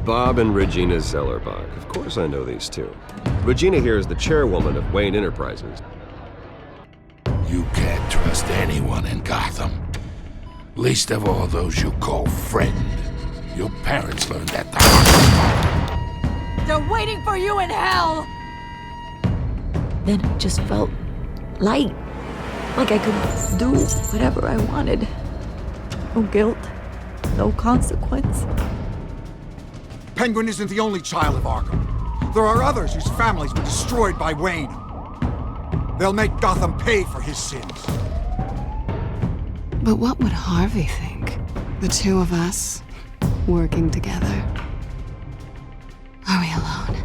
Bob and Regina Zellerbach. Of course I know these two. Regina here is the chairwoman of Wayne Enterprises. You can't trust anyone in Gotham. Least of all those you call friend. Your parents learned that the hard way. They're waiting for you in hell! Then it just felt light. Like I could do whatever I wanted. No guilt, no consequence. Penguin isn't the only child of Arkham. There are others whose families were destroyed by Wayne. They'll make Gotham pay for his sins. But what would Harvey think? The two of us, working together. Are we alone?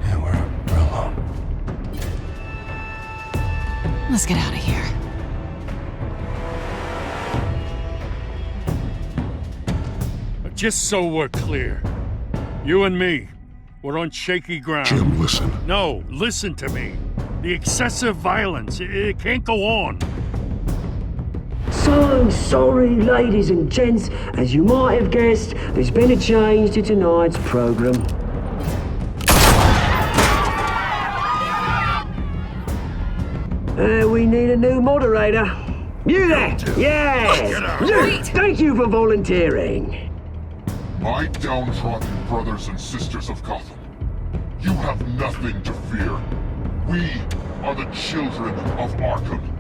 Yeah, we're alone. Let's get out of here. Just so we're clear, you and me, we're on shaky ground. Jim, listen. No, listen to me. The excessive violence, it can't go on. So sorry, ladies and gents. As you might have guessed, there's been a change to tonight's program. We need a new moderator. You there? Yeah! You! Thank you for volunteering. My downtrodden brothers and sisters of Gotham, you have nothing to fear. We are the children of Arkham.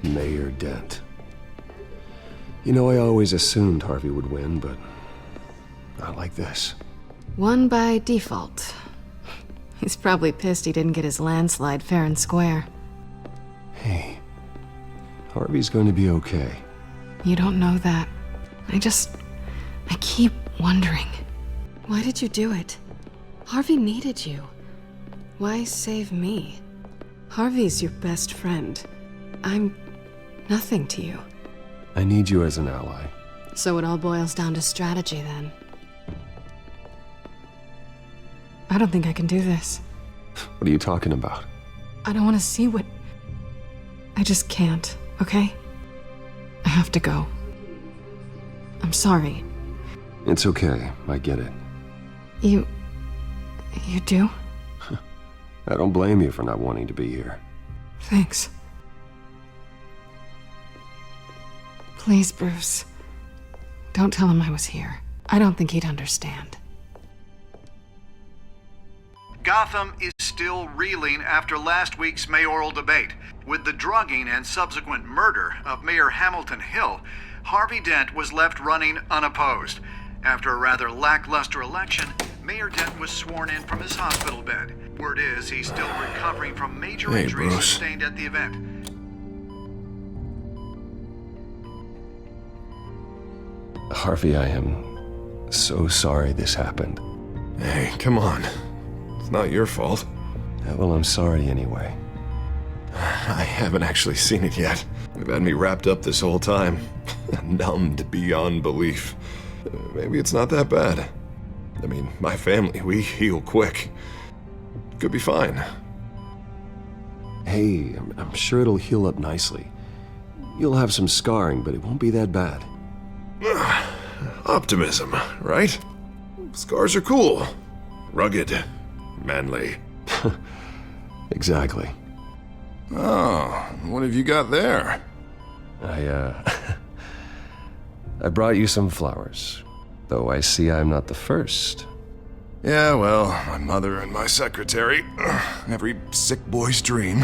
Mayor Dent. You know, I always assumed Harvey would win, but not like this. Won by default. He's probably pissed he didn't get his landslide fair and square. Hey, Harvey's going to be okay. You don't know that. I keep wondering. Why did you do it? Harvey needed you. Why save me? Harvey's your best friend. I'm nothing to you. I need you as an ally. So it all boils down to strategy, then. I don't think I can do this. What are you talking about? I don't want to see what... I just can't, okay? I have to go. I'm sorry. It's okay, I get it. You do? I don't blame you for not wanting to be here. Thanks. Please, Bruce. Don't tell him I was here. I don't think he'd understand. Gotham is still reeling after last week's mayoral debate. With the drugging and subsequent murder of Mayor Hamilton Hill, Harvey Dent was left running unopposed. After a rather lackluster election, Mayor Dent was sworn in from his hospital bed. Word is he's still recovering from major injuries sustained at the event. Harvey, I am so sorry this happened. Hey, come on. It's not your fault. Yeah, well, I'm sorry anyway. I haven't actually seen it yet. They've had me wrapped up this whole time. Numbed beyond belief. Maybe it's not that bad. I mean, my family, we heal quick. Could be fine. Hey, I'm sure it'll heal up nicely. You'll have some scarring, but it won't be that bad. Optimism, right? Scars are cool. Rugged. Manly. Exactly. Oh, what have you got there? I brought you some flowers. Though I see I'm not the first. Yeah, well, my mother and my secretary. Every sick boy's dream.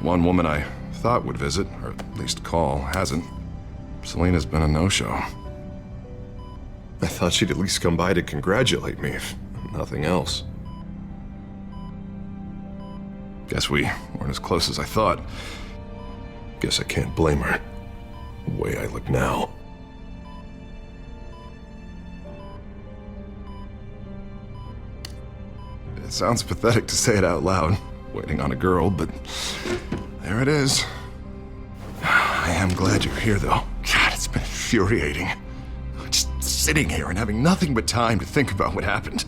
One woman I thought would visit, or at least call, hasn't. Selena's been a no-show. I thought she'd at least come by to congratulate me, if nothing else. Guess we weren't as close as I thought. Guess I can't blame her. The way I look now. It sounds pathetic to say it out loud, waiting on a girl, but there it is. I am glad you're here, though. God, it's been infuriating. Just sitting here and having nothing but time to think about what happened.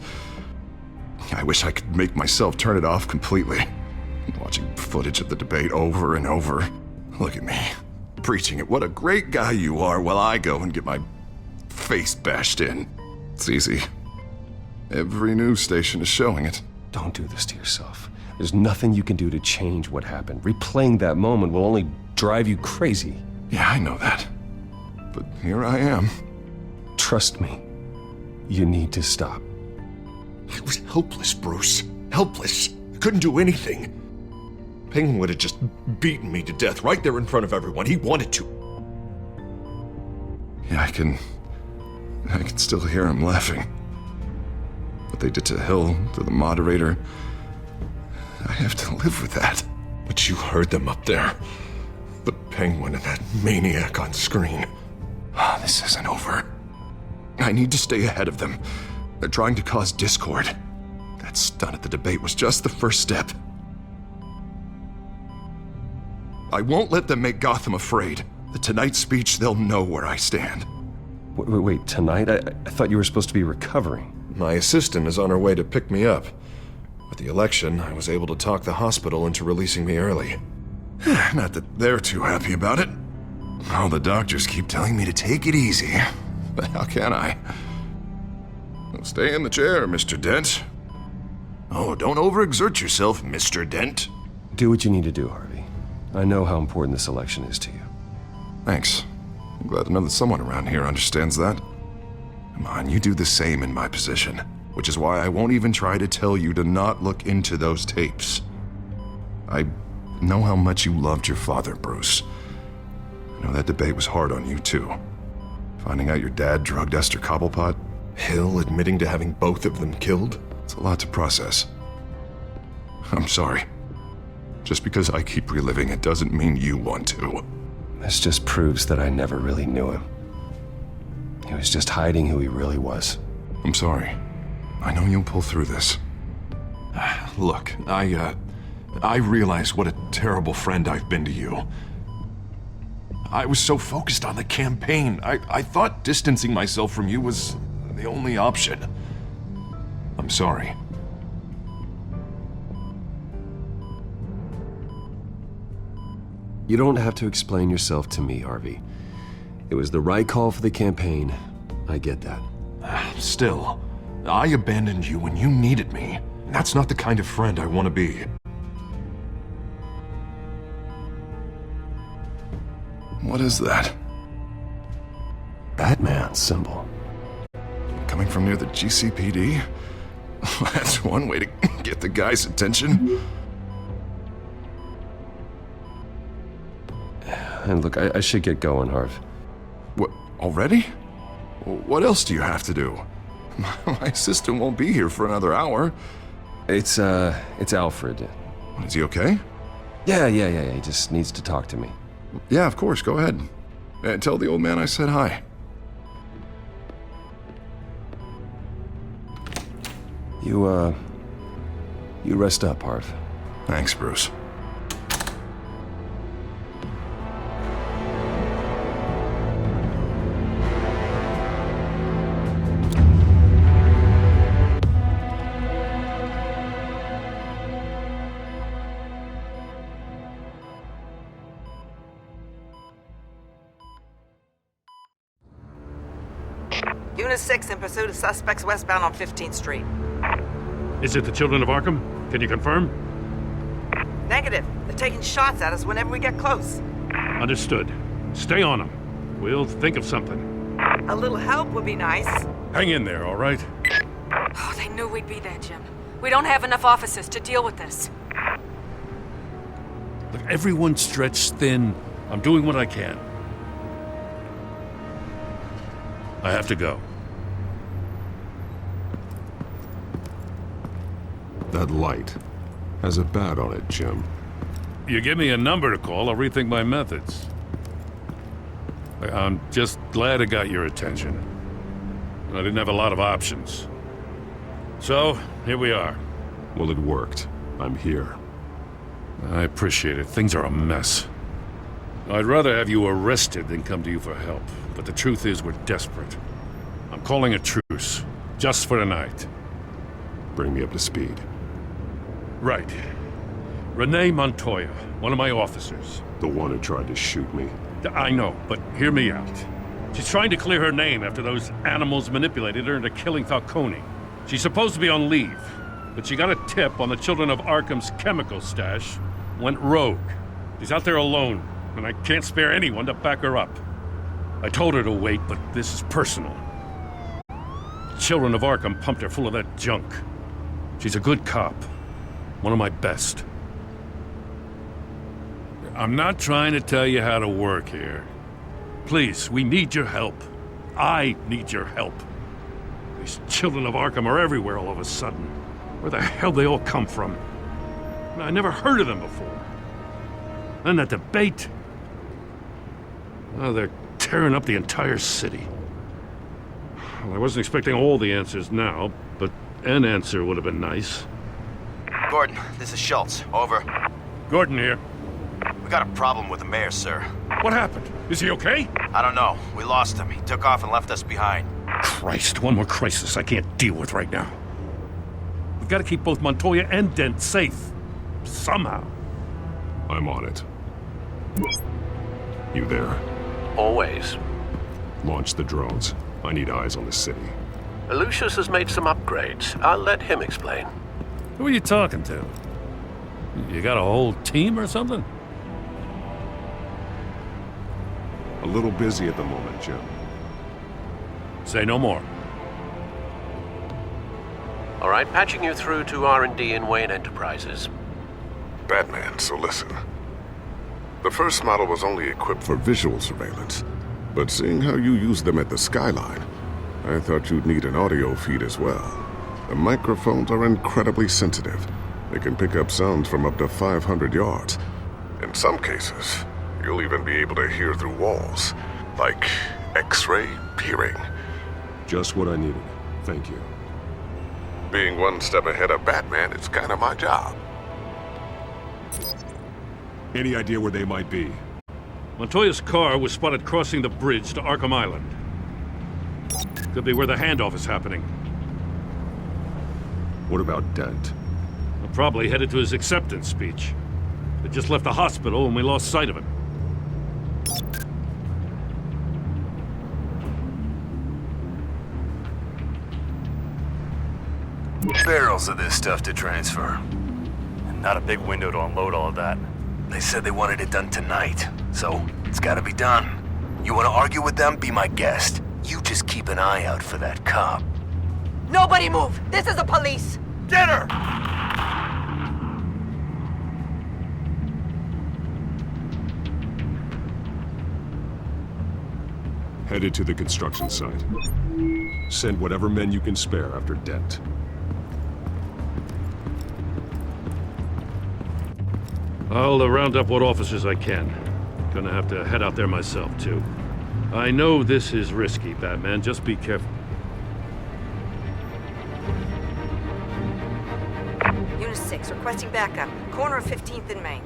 I wish I could make myself turn it off completely. Watching footage of the debate over and over. Look at me, preaching it. What a great guy you are, while I go and get my face bashed in. It's easy. Every news station is showing it. Don't do this to yourself. There's nothing you can do to change what happened. Replaying that moment will only drive you crazy. Yeah, I know that. But here I am. Trust me. You need to stop. I was helpless, Bruce. Helpless. I couldn't do anything. Penguin would have just beaten me to death right there in front of everyone. He wanted to. Yeah, I can still hear him laughing. What they did to Hill, to the moderator, I have to live with that. But you heard them up there. The Penguin and that maniac on screen. This isn't over. I need to stay ahead of them. They're trying to cause discord. That stunt at the debate was just the first step. I won't let them make Gotham afraid. The Tonight speech, they'll know where I stand. Wait, tonight? I thought you were supposed to be recovering. My assistant is on her way to pick me up. With the election, I was able to talk the hospital into releasing me early. Not that they're too happy about it. All the doctors keep telling me to take it easy. But how can I? Well, stay in the chair, Mr. Dent. Oh, don't overexert yourself, Mr. Dent. Do what you need to do, Harvey. I know how important this election is to you. Thanks. I'm glad to know that someone around here understands that. Come on, you do the same in my position. Which is why I won't even try to tell you to not look into those tapes. I know how much you loved your father, Bruce. I know that debate was hard on you, too. Finding out your dad drugged Esther Cobblepot, Hill admitting to having both of them killed, it's a lot to process. I'm sorry. Just because I keep reliving it doesn't mean you want to. This just proves that I never really knew him. He was just hiding who he really was. I'm sorry. I know you'll pull through this. Look, I realize what a terrible friend I've been to you. I was so focused on the campaign. I thought distancing myself from you was the only option. I'm sorry. You don't have to explain yourself to me, Harvey. It was the right call for the campaign. I get that. Still, I abandoned you when you needed me. That's not the kind of friend I want to be. What is that? Batman symbol. Coming from near the GCPD? That's one way to get the guy's attention. And look, I should get going, Harv. What, already? What else do you have to do? My assistant won't be here for another hour. It's Alfred. Is he okay? Yeah, he just needs to talk to me. Yeah, of course, go ahead. Tell the old man I said hi. You rest up, Harv. Thanks, Bruce. Unit 6 in pursuit of suspects westbound on 15th Street. Is it the Children of Arkham? Can you confirm? Negative. They're taking shots at us whenever we get close. Understood. Stay on them. We'll think of something. A little help would be nice. Hang in there, all right? Oh, they knew we'd be there, Jim. We don't have enough officers to deal with this. Look, everyone's stretched thin. I'm doing what I can. I have to go. That light. Has a bat on it, Jim. You give me a number to call, I'll rethink my methods. I'm just glad I got your attention. I didn't have a lot of options. So, here we are. Well, it worked. I'm here. I appreciate it. Things are a mess. I'd rather have you arrested than come to you for help. But the truth is, we're desperate. I'm calling a truce. Just for tonight. Bring me up to speed. Right. Renee Montoya, one of my officers. The one who tried to shoot me. I know, but hear me out. She's trying to clear her name after those animals manipulated her into killing Falcone. She's supposed to be on leave, but she got a tip on the Children of Arkham's chemical stash, went rogue. She's out there alone, and I can't spare anyone to back her up. I told her to wait, but this is personal. Children of Arkham pumped her full of that junk. She's a good cop. One of my best. I'm not trying to tell you how to work here. Please, we need your help. I need your help. These Children of Arkham are everywhere all of a sudden. Where the hell they all come from? I never heard of them before. And that debate. Oh, they're tearing up the entire city. Well, I wasn't expecting all the answers now, but an answer would have been nice. Gordon, this is Schultz. Over. Gordon here. We got a problem with the mayor, sir. What happened? Is he okay? I don't know. We lost him. He took off and left us behind. Christ, one more crisis I can't deal with right now. We've got to keep both Montoya and Dent safe. Somehow. I'm on it. You there? Always. Launch the drones. I need eyes on the city. Lucius has made some upgrades. I'll let him explain. Who are you talking to? You got a whole team or something? A little busy at the moment, Jim. Say no more. All right, patching you through to R&D in Wayne Enterprises. Batman, so listen. The first model was only equipped for visual surveillance, but seeing how you use them at the skyline, I thought you'd need an audio feed as well. The microphones are incredibly sensitive. They can pick up sounds from up to 500 yards. In some cases, you'll even be able to hear through walls, like X-ray peering. Just what I needed. Thank you. Being one step ahead of Batman is kind of my job. Any idea where they might be? Montoya's car was spotted crossing the bridge to Arkham Island. Could be where the handoff is happening. What about Dent? Probably headed to his acceptance speech. They just left the hospital and we lost sight of him. Barrels of this stuff to transfer. And not a big window to unload all of that. They said they wanted it done tonight, so it's gotta be done. You wanna argue with them? Be my guest. You just keep an eye out for that cop. Nobody move! This is the police! Get her! Headed to the construction site. Send whatever men you can spare after Dent. I'll round up what officers I can. Gonna have to head out there myself, too. I know this is risky, Batman. Just be careful. Unit 6, requesting backup. Corner of 15th and Main.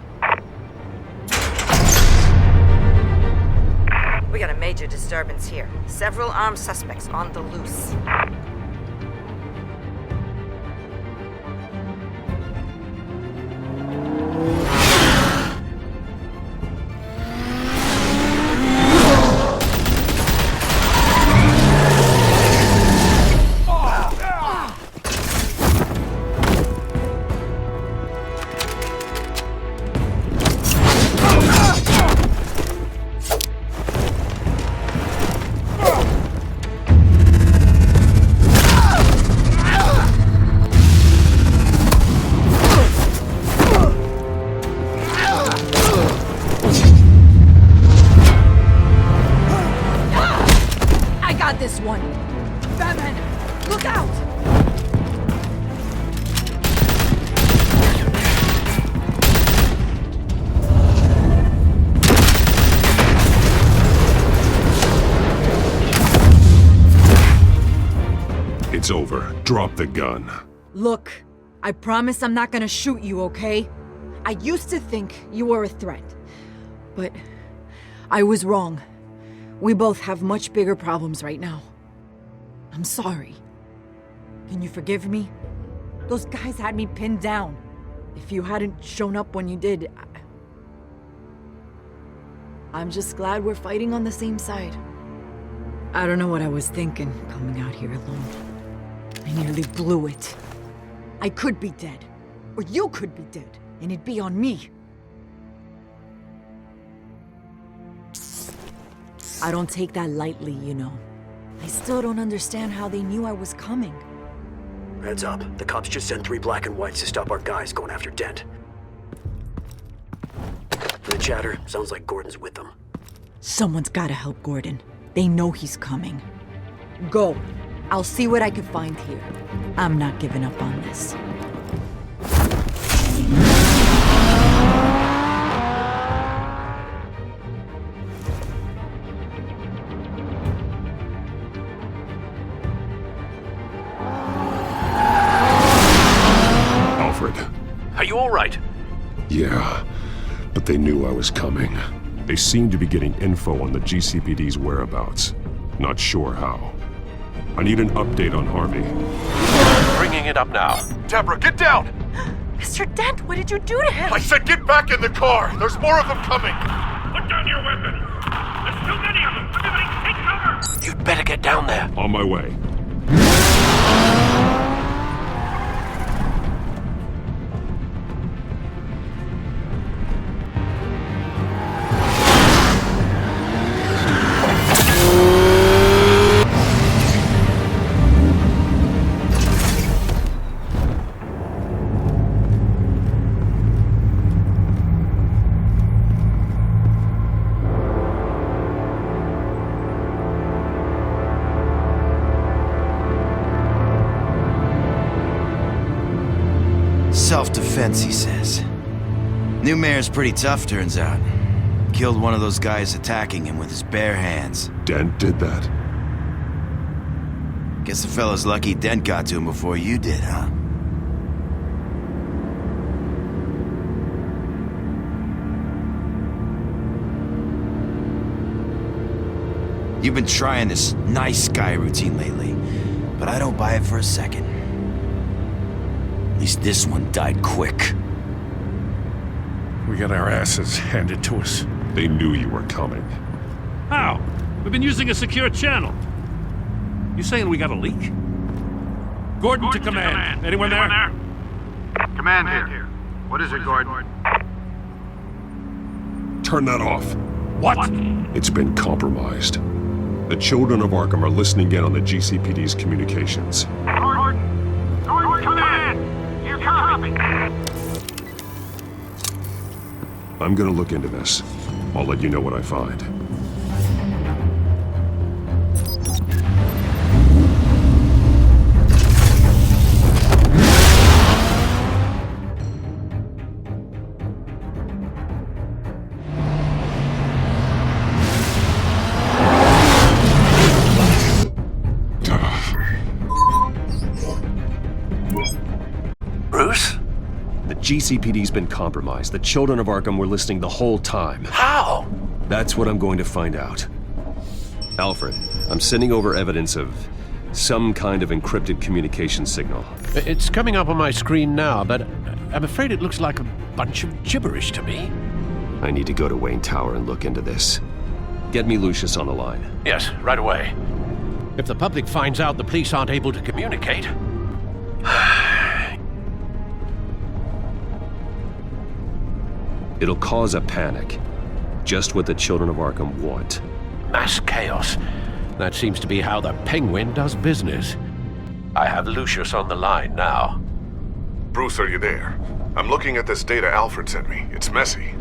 We got a major disturbance here. Several armed suspects on the loose. This one. Batman, look out! It's over. Drop the gun. Look, I promise I'm not gonna shoot you, okay? I used to think you were a threat, but I was wrong. We both have much bigger problems right now. I'm sorry. Can you forgive me? Those guys had me pinned down. If you hadn't shown up when you did, I'm just glad we're fighting on the same side. I don't know what I was thinking coming out here alone. I nearly blew it. I could be dead, or you could be dead, and it'd be on me. I don't take that lightly, you know. I still don't understand how they knew I was coming. Heads up. The cops just sent 3 black and whites to stop our guys going after Dent. The chatter sounds like Gordon's with them. Someone's gotta help Gordon. They know he's coming. Go. I'll see what I can find here. I'm not giving up on this. Alfred. Are you all right? Yeah, but they knew I was coming. They seem to be getting info on the GCPD's whereabouts. Not sure how. I need an update on Harvey. Bringing it up now. Deborah, get down! Mr. Dent, what did you do to him? I said get back in the car! There's more of them coming! Put down your weapon! There's too many of them! Everybody take cover! You'd better get down there. On my way. Self-defense, he says. New mayor's pretty tough, turns out. Killed one of those guys attacking him with his bare hands. Dent did that? Guess the fella's lucky Dent got to him before you did, huh? You've been trying this nice guy routine lately, but I don't buy it for a second. At least this one died quick. We got our asses handed to us. They knew you were coming. How? We've been using a secure channel. You saying we got a leak? Gordon to command. Anyone there? Command here. What is it, Gordon? Turn that off. What? It's been compromised. The children of Arkham are listening in on the GCPD's communications. Gordon, command! You copy? I'm gonna look into this. I'll let you know what I find. Bruce? The GCPD's been compromised. The children of Arkham were listening the whole time. How? That's what I'm going to find out. Alfred, I'm sending over evidence of some kind of encrypted communication signal. It's coming up on my screen now, but I'm afraid it looks like a bunch of gibberish to me. I need to go to Wayne Tower and look into this. Get me Lucius on the line. Yes, right away. If the public finds out the police aren't able to communicate... It'll cause a panic. Just what the children of Arkham want. Mass chaos. That seems to be how the Penguin does business. I have Lucius on the line now. Bruce, are you there? I'm looking at this data Alfred sent me. It's messy.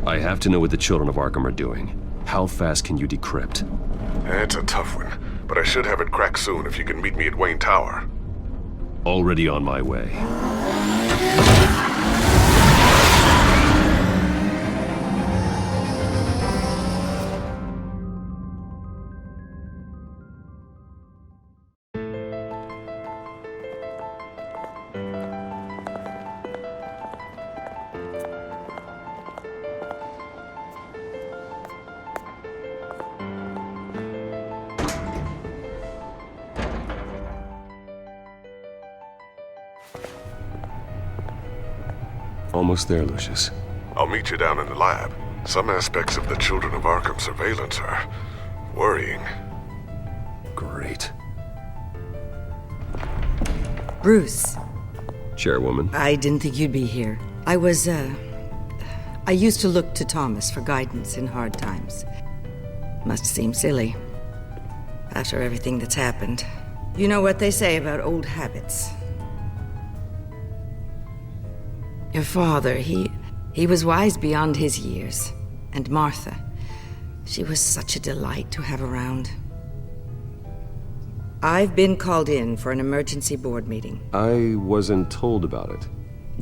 I have to know what the children of Arkham are doing. How fast can you decrypt? It's a tough one, but I should have it cracked soon if you can meet me at Wayne Tower. Already on my way. Almost there, Lucius. I'll meet you down in the lab. Some aspects of the Children of Arkham surveillance are worrying. Great. Bruce. Chairwoman. I didn't think you'd be here. I used to look to Thomas for guidance in hard times. Must seem silly. After everything that's happened. You know what they say about old habits. Your father, he was wise beyond his years. And Martha, she was such a delight to have around. I've been called in for an emergency board meeting. I wasn't told about it.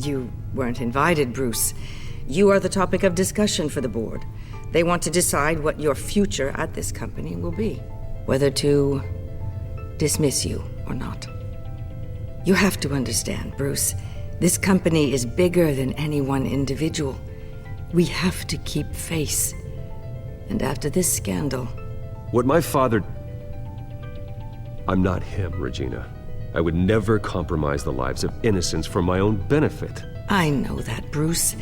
You weren't invited, Bruce. You are the topic of discussion for the board. They want to decide what your future at this company will be. Whether to dismiss you or not. You have to understand, Bruce. This company is bigger than any one individual. We have to keep face. And after this scandal... What my father... I'm not him, Regina. I would never compromise the lives of innocents for my own benefit. I know that, Bruce.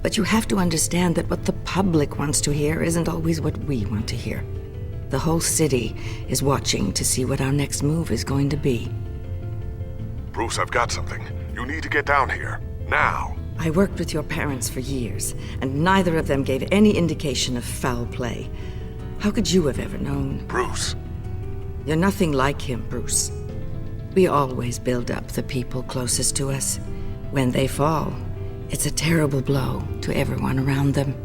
But you have to understand that what the public wants to hear isn't always what we want to hear. The whole city is watching to see what our next move is going to be. Bruce, I've got something. You need to get down here. Now. I worked with your parents for years, and neither of them gave any indication of foul play. How could you have ever known? Bruce. You're nothing like him, Bruce. We always build up the people closest to us. When they fall, it's a terrible blow to everyone around them.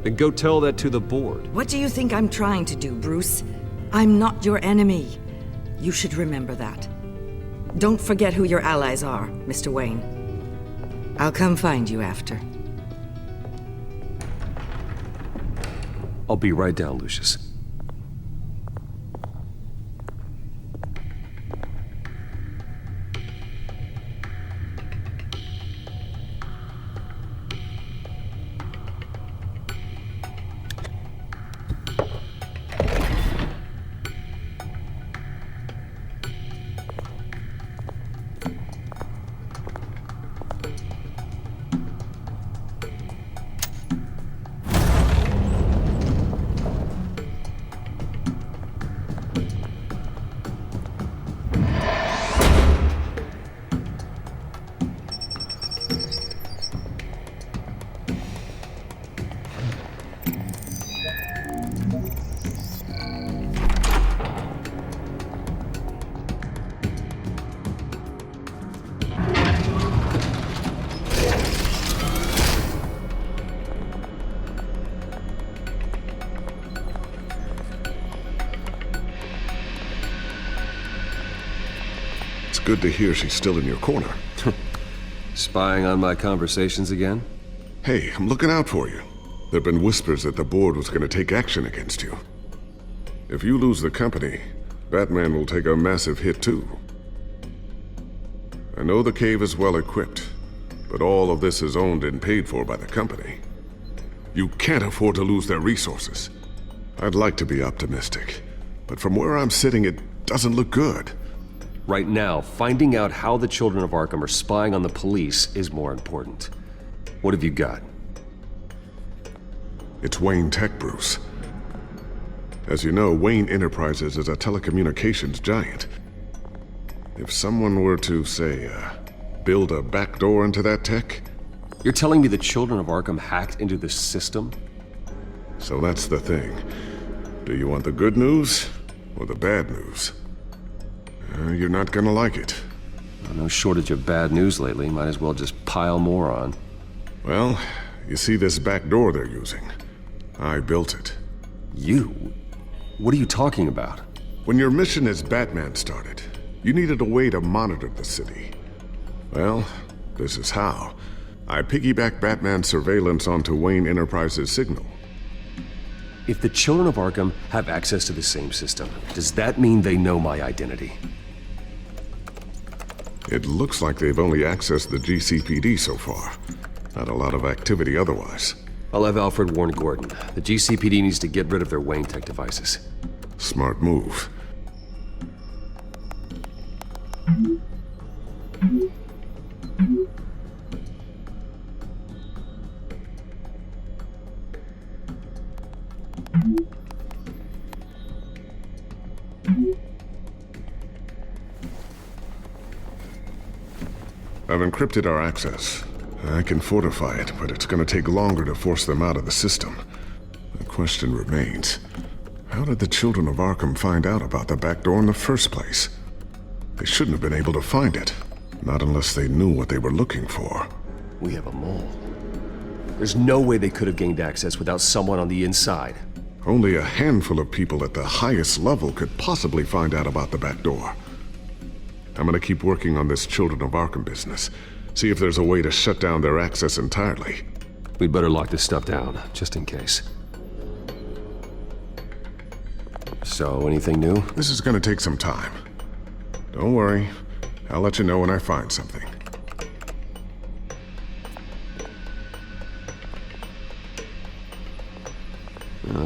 Then go tell that to the board. What do you think I'm trying to do, Bruce? I'm not your enemy. You should remember that. Don't forget who your allies are, Mr. Wayne. I'll come find you after. I'll be right down, Lucius. Good to hear she's still in your corner. Spying on my conversations again? Hey, I'm looking out for you. There've been whispers that the board was going to take action against you. If you lose the company, Batman will take a massive hit too. I know the cave is well equipped, but all of this is owned and paid for by the company. You can't afford to lose their resources. I'd like to be optimistic, but from where I'm sitting, it doesn't look good. Right now, finding out how the Children of Arkham are spying on the police is more important. What have you got? It's Wayne Tech, Bruce. As you know, Wayne Enterprises is a telecommunications giant. If someone were to, say, build a backdoor into that tech... You're telling me the Children of Arkham hacked into the system? So that's the thing. Do you want the good news or the bad news? You're not gonna like it. No shortage of bad news lately. Might as well just pile more on. Well, you see this back door they're using? I built it. You? What are you talking about? When your mission as Batman started, you needed a way to monitor the city. Well, this is how. I piggybacked Batman's surveillance onto Wayne Enterprises' signal. If the Children of Arkham have access to the same system, does that mean they know my identity? It looks like they've only accessed the GCPD so far. Not a lot of activity otherwise. I'll have Alfred warn Gordon. The GCPD needs to get rid of their Wayne Tech devices. Smart move. I've encrypted our access. I can fortify it, but it's gonna take longer to force them out of the system. The question remains, how did the children of Arkham find out about the back door in the first place? They shouldn't have been able to find it. Not unless they knew what they were looking for. We have a mole. There's no way they could have gained access without someone on the inside. Only a handful of people at the highest level could possibly find out about the back door. I'm gonna keep working on this Children of Arkham business. See if there's a way to shut down their access entirely. We'd better lock this stuff down, just in case. So, anything new? This is gonna take some time. Don't worry. I'll let you know when I find something.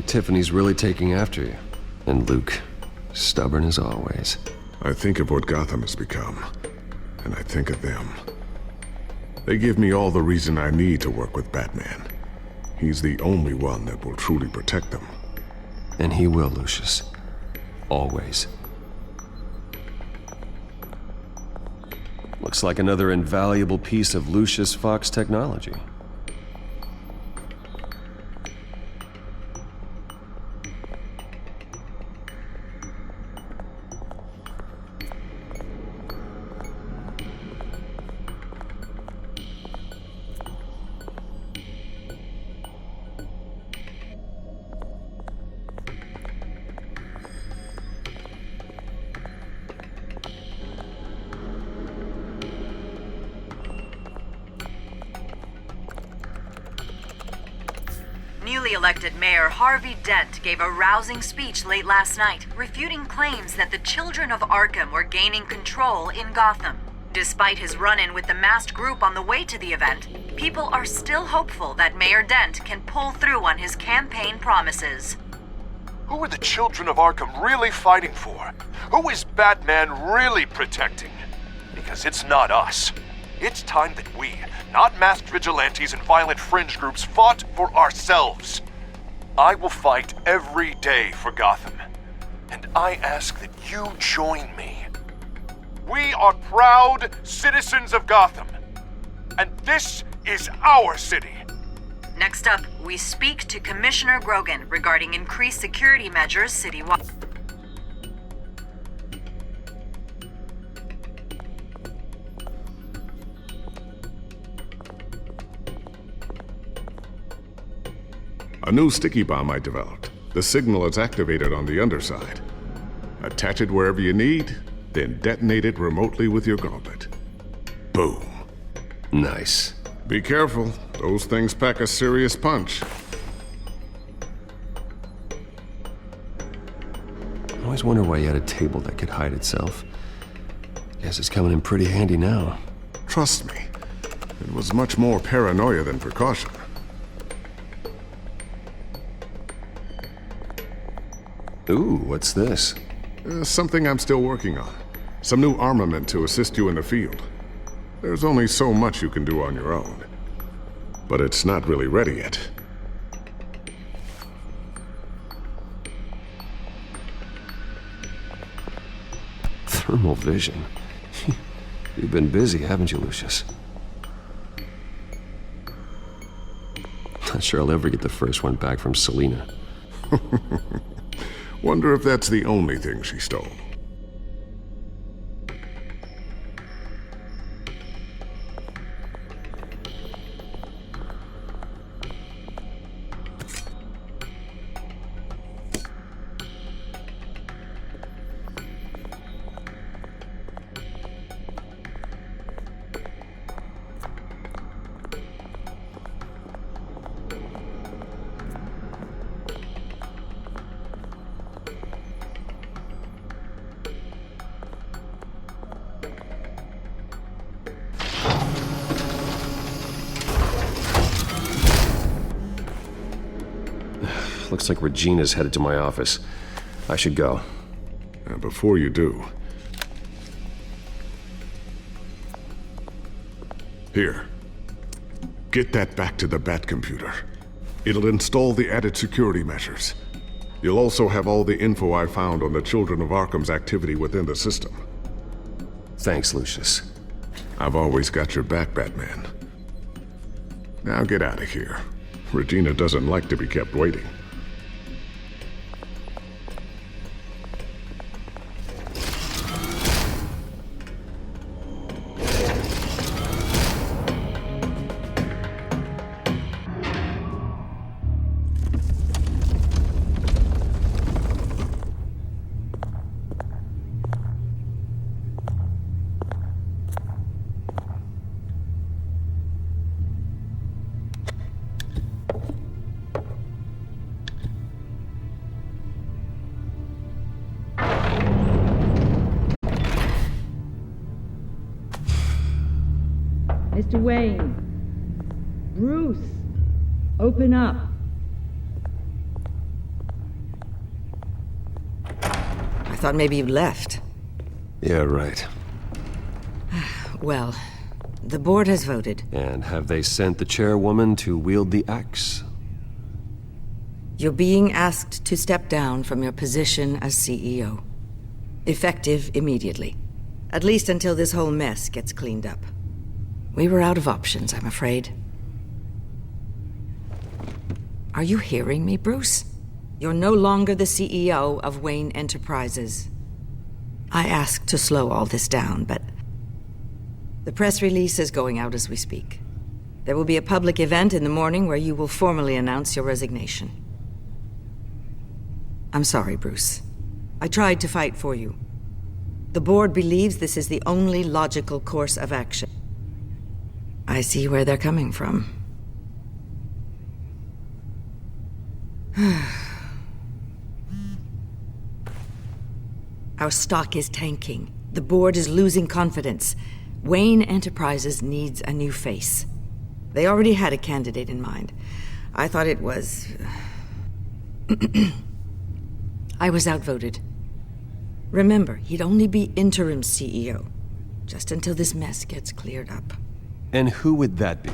Tiffany's really taking after you. And Luke, stubborn as always. I think of what Gotham has become, and I think of them. They give me all the reason I need to work with Batman. He's the only one that will truly protect them. And he will, Lucius. Always. Looks like another invaluable piece of Lucius Fox technology. Newly elected Mayor Harvey Dent gave a rousing speech late last night, refuting claims that the children of Arkham were gaining control in Gotham. Despite his run-in with the masked group on the way to the event, people are still hopeful that Mayor Dent can pull through on his campaign promises. Who are the children of Arkham really fighting for? Who is Batman really protecting? Because it's not us. It's time that we, not masked vigilantes and violent fringe groups, fought for ourselves. I will fight every day for Gotham. And I ask that you join me. We are proud citizens of Gotham. And this is our city. Next up, we speak to Commissioner Grogan regarding increased security measures citywide. A new sticky bomb I developed. The signal is activated on the underside. Attach it wherever you need, then detonate it remotely with your gauntlet. Boom. Nice. Be careful. Those things pack a serious punch. I always wonder why you had a table that could hide itself. Guess it's coming in pretty handy now. Trust me. It was much more paranoia than precaution. Ooh, what's this? Something I'm still working on. Some new armament to assist you in the field. There's only so much you can do on your own. But it's not really ready yet. Thermal vision. You've been busy, haven't you, Lucius? Not sure I'll ever get the first one back from Selina. Wonder if that's the only thing she stole. Looks like Regina's headed to my office. I should go. Before you do... Here. Get that back to the Bat computer. It'll install the added security measures. You'll also have all the info I found on the Children of Arkham's activity within the system. Thanks, Lucius. I've always got your back, Batman. Now get out of here. Regina doesn't like to be kept waiting. Mr. Wayne. Bruce. Open up. I thought maybe you left. Yeah, right. Well, the board has voted. And have they sent the chairwoman to wield the axe? You're being asked to step down from your position as CEO. Effective immediately. At least until this whole mess gets cleaned up. We were out of options, I'm afraid. Are you hearing me, Bruce? You're no longer the CEO of Wayne Enterprises. I asked to slow all this down, but the press release is going out as we speak. There will be a public event in the morning where you will formally announce your resignation. I'm sorry, Bruce. I tried to fight for you. The board believes this is the only logical course of action. I see where they're coming from. Our stock is tanking. The board is losing confidence. Wayne Enterprises needs a new face. They already had a candidate in mind. I thought it was... I was outvoted. Remember, he'd only be interim CEO, just until this mess gets cleared up. And who would that be?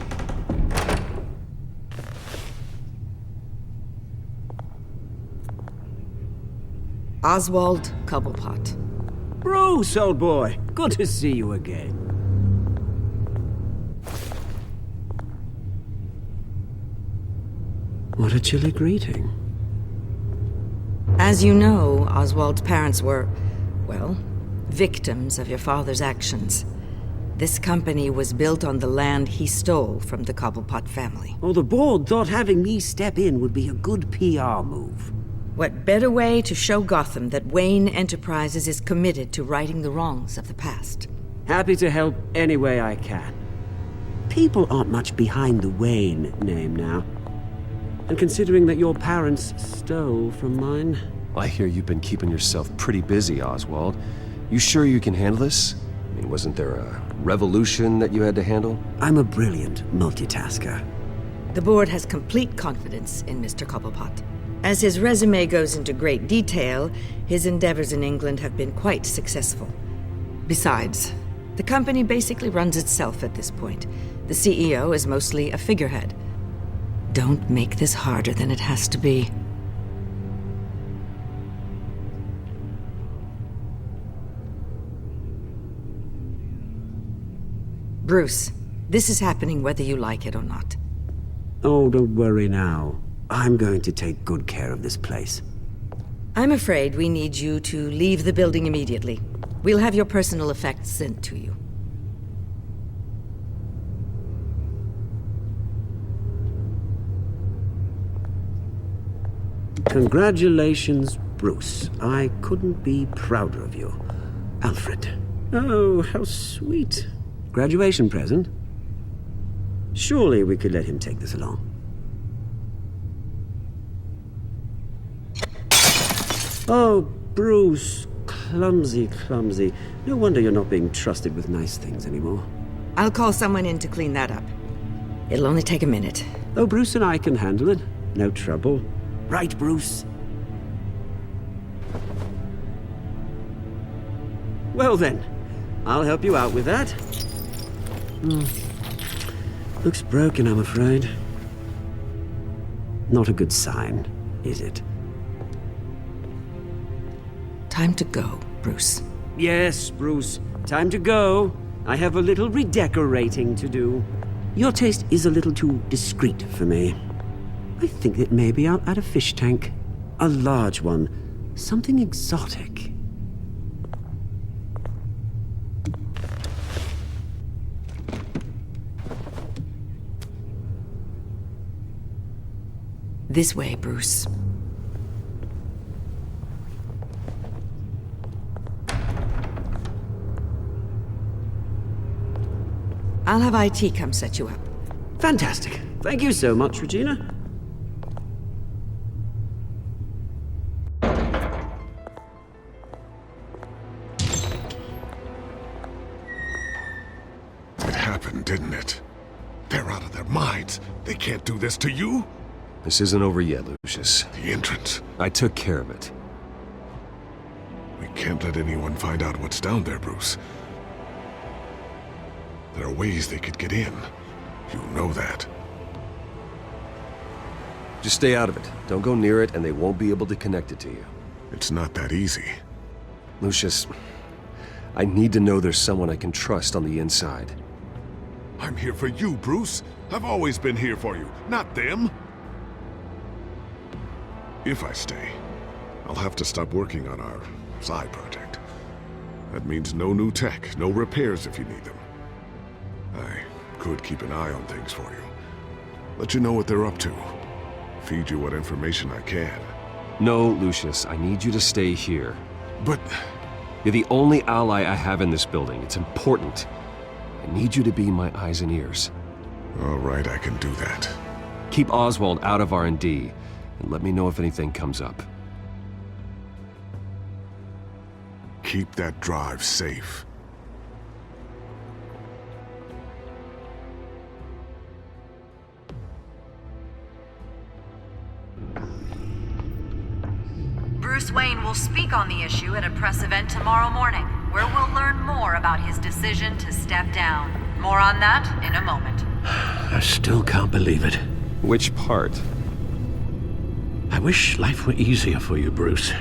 Oswald Cobblepot. Bruce, old boy. Good to see you again. What a chilly greeting. As you know, Oswald's parents were, well, victims of your father's actions. This company was built on the land he stole from the Cobblepot family. Oh, the board thought having me step in would be a good PR move. What better way to show Gotham that Wayne Enterprises is committed to righting the wrongs of the past? Happy to help any way I can. People aren't much behind the Wayne name now. And considering that your parents stole from mine... I hear you've been keeping yourself pretty busy, Oswald. You sure you can handle this? I mean, wasn't there a revolution that you had to handle? I'm a brilliant multitasker. The board has complete confidence in Mr. Cobblepot. As his resume goes into great detail, his endeavors in England have been quite successful. Besides, the company basically runs itself at this point. The CEO is mostly a figurehead. Don't make this harder than it has to be. Bruce, this is happening whether you like it or not. Oh, don't worry now. I'm going to take good care of this place. I'm afraid we need you to leave the building immediately. We'll have your personal effects sent to you. Congratulations, Bruce. I couldn't be prouder of you. Alfred. Oh, how sweet. Graduation present? Surely we could let him take this along. Oh, Bruce. Clumsy, clumsy. No wonder you're not being trusted with nice things anymore. I'll call someone in to clean that up. It'll only take a minute. Oh, Bruce and I can handle it. No trouble. Right, Bruce? Well then, I'll help you out with that. Looks broken, I'm afraid. Not a good sign, is it? Time to go, Bruce. Yes, Bruce. Time to go. I have a little redecorating to do. Your taste is a little too discreet for me. I think that maybe I'll add a fish tank. A large one. Something exotic. This way, Bruce. I'll have IT come set you up. Fantastic. Thank you so much, Regina. It happened, didn't it? They're out of their minds. They can't do this to you. This isn't over yet, Lucius. The entrance. I took care of it. We can't let anyone find out what's down there, Bruce. There are ways they could get in. You know that. Just stay out of it. Don't go near it, and they won't be able to connect it to you. It's not that easy. Lucius, I need to know there's someone I can trust on the inside. I'm here for you, Bruce. I've always been here for you, not them. If I stay, I'll have to stop working on our side project. That means no new tech, no repairs if you need them. I could keep an eye on things for you. Let you know what they're up to. Feed you what information I can. No, Lucius, I need you to stay here. But... You're the only ally I have in this building. It's important. I need you to be my eyes and ears. All right, I can do that. Keep Oswald out of R&D, and let me know if anything comes up. Keep that drive safe. Bruce Wayne will speak on the issue at a press event tomorrow morning, where we'll learn more about his decision to step down. More on that in a moment. I still can't believe it. Which part? I wish life were easier for you, Bruce.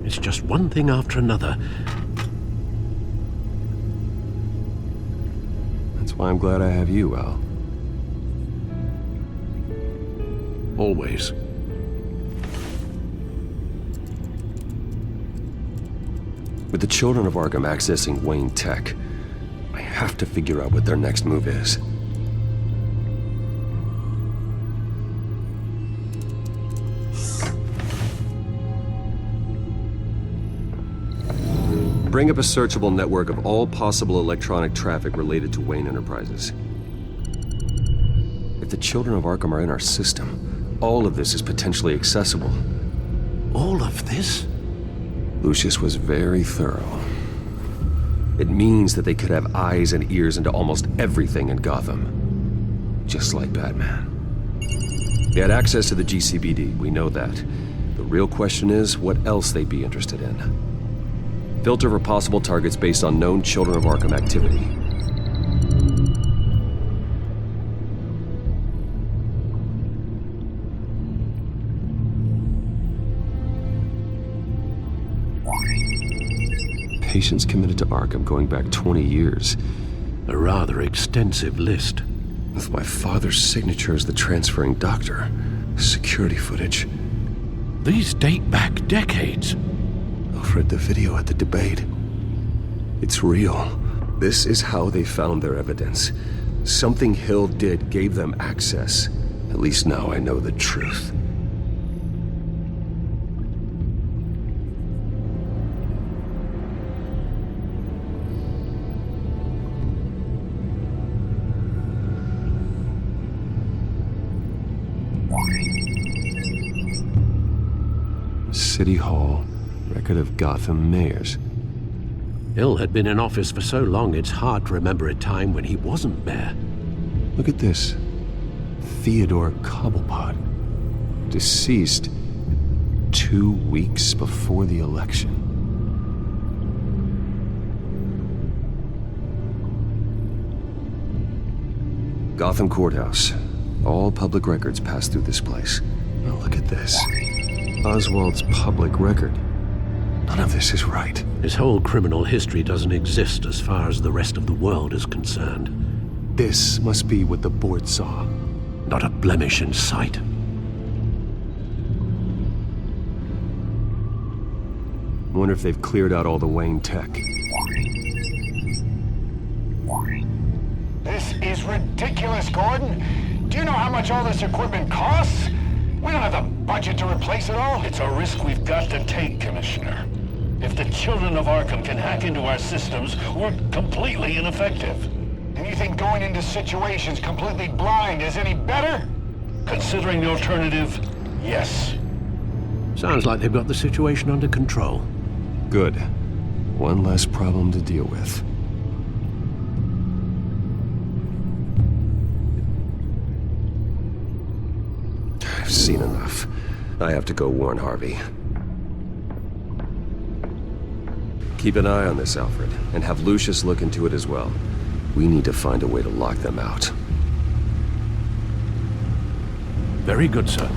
It's just one thing after another. That's why I'm glad I have you, Al. Always. With the children of Arkham accessing Wayne Tech, I have to figure out what their next move is. Bring up a searchable network of all possible electronic traffic related to Wayne Enterprises. If the children of Arkham are in our system, all of this is potentially accessible. All of this? Lucius was very thorough. It means that they could have eyes and ears into almost everything in Gotham. Just like Batman. They had access to the GCPD, we know that. The real question is, what else they'd be interested in. Filter for possible targets based on known Children of Arkham activity. Patients committed to Arkham going back 20 years. A rather extensive list. With my father's signature as the transferring doctor. Security footage. These date back decades. I've read the video at the debate. It's real. This is how they found their evidence. Something Hill did gave them access. At least now I know the truth. City Hall, record of Gotham mayors. Hill had been in office for so long, it's hard to remember a time when he wasn't mayor. Look at this. Theodore Cobblepot. Deceased 2 weeks before the election. Gotham Courthouse. All public records pass through this place. Now look at this. Oswald's public record. None of this is right. His whole criminal history doesn't exist as far as the rest of the world is concerned. This must be what the board saw. Not a blemish in sight. Wonder if they've cleared out all the Wayne tech. This is ridiculous, Gordon. Do you know how much all this equipment costs? We don't have the budget to replace it all. It's a risk we've got to take, Commissioner. If the children of Arkham can hack into our systems, we're completely ineffective. And you think going into situations completely blind is any better? Considering the alternative, yes. Sounds like they've got the situation under control. Good. One less problem to deal with. I've seen enough. I have to go warn Harvey. Keep an eye on this, Alfred, and have Lucius look into it as well. We need to find a way to lock them out. Very good, sir.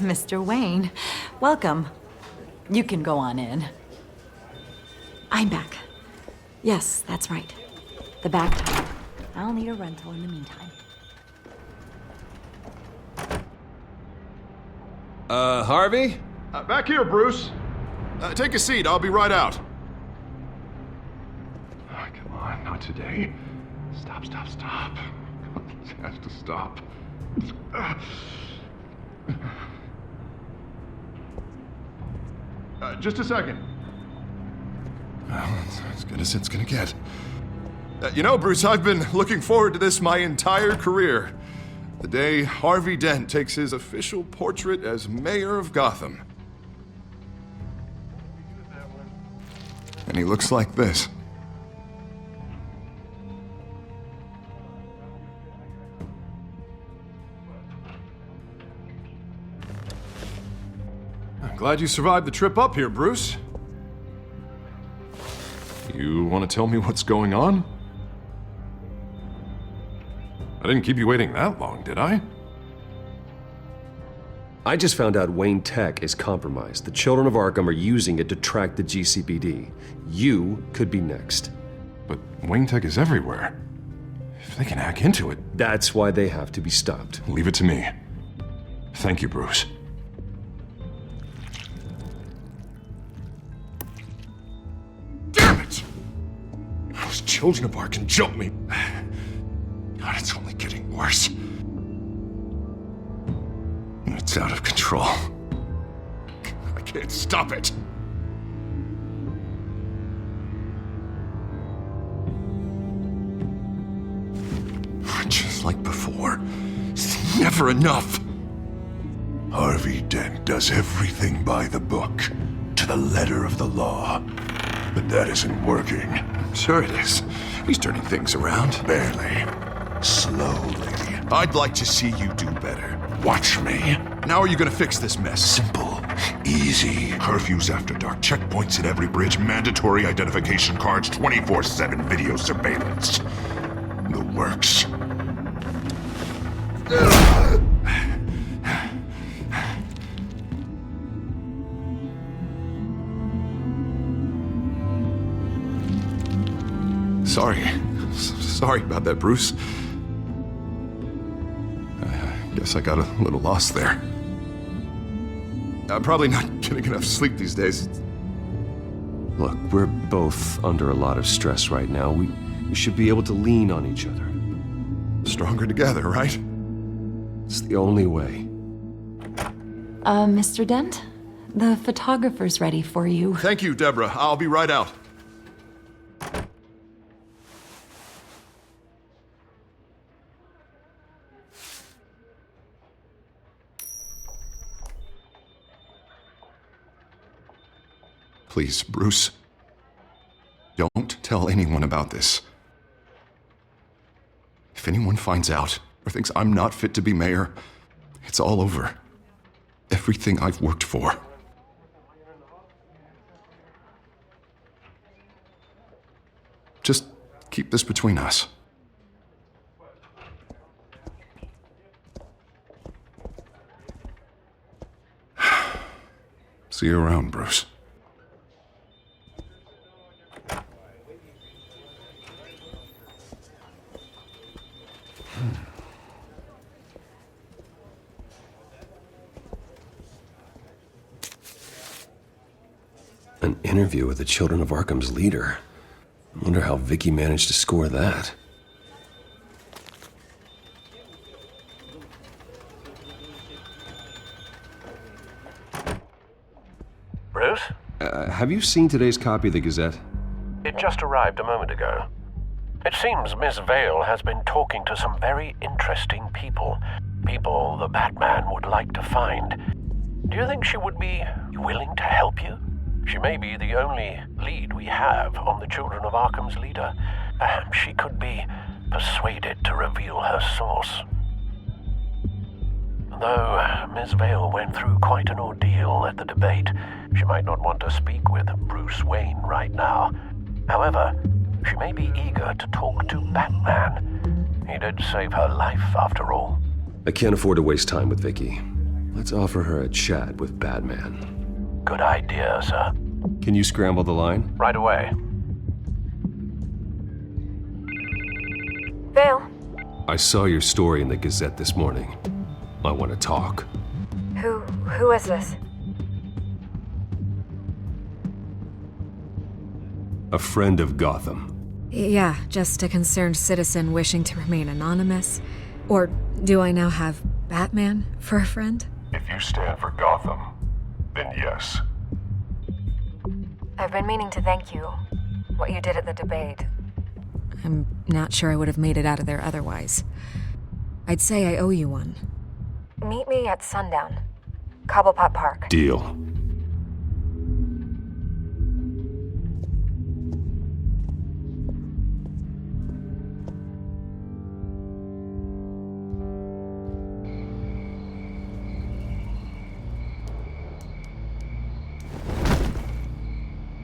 Mr. Wayne, welcome. You can go on in. I'm back. Yes, that's right. The back door. I'll need a rental in the meantime. Harvey? Back here, Bruce. Take a seat. I'll be right out. Oh, come on, not today. Stop. This has to stop. Just a second. Well, it's as good as it's gonna get. You know, Bruce, I've been looking forward to this my entire career. The day Harvey Dent takes his official portrait as mayor of Gotham. And he looks like this. I'm glad you survived the trip up here, Bruce. You want to tell me what's going on? I didn't keep you waiting that long, did I? I just found out Wayne Tech is compromised. The children of Arkham are using it to track the GCPD. You could be next. But Wayne Tech is everywhere. If they can hack into it... That's why they have to be stopped. Leave it to me. Thank you, Bruce. Damn it! Those children of Arkham jumped me. God, it's only getting worse. It's out of control. I can't stop it. Just like before. It's never enough. Harvey Dent does everything by the book, to the letter of the law. But that isn't working. Sure it is. He's turning things around. Barely. Slowly. I'd like to see you do better. Watch me. Now are you gonna fix this mess? Simple. Easy. Curfews after dark, checkpoints at every bridge, mandatory identification cards, 24/7 video surveillance. The works. Sorry about that, Bruce. I guess I got a little lost there. I'm probably not getting enough sleep these days. Look, we're both under a lot of stress right now. We should be able to lean on each other. Stronger together, right? It's the only way. Mr. Dent? The photographer's ready for you. Thank you, Deborah. I'll be right out. Please, Bruce. Don't tell anyone about this. If anyone finds out or thinks I'm not fit to be mayor, it's all over. Everything I've worked for. Just keep this between us. See you around, Bruce. An interview with the Children of Arkham's leader. I wonder how Vicky managed to score that. Bruce? Have you seen today's copy of the Gazette? It just arrived a moment ago. It seems Miss Vale has been talking to some very interesting people. People the Batman would like to find. Do you think she would be willing to help you? She may be the only lead we have on the Children of Arkham's leader. Perhaps she could be persuaded to reveal her source. Though Miss Vale went through quite an ordeal at the debate, she might not want to speak with Bruce Wayne right now. However, she may be eager to talk to Batman. He did save her life, after all. I can't afford to waste time with Vicky. Let's offer her a chat with Batman. Good idea, sir. Can you scramble the line? Right away. Vale? I saw your story in the Gazette this morning. I want to talk. Who is this? A friend of Gotham. Yeah, just a concerned citizen wishing to remain anonymous. Or do I now have Batman for a friend? If you stand for Gotham, then yes. I've been meaning to thank you. What you did at the debate. I'm not sure I would have made it out of there otherwise. I'd say I owe you one. Meet me at sundown. Cobblepot Park. Deal.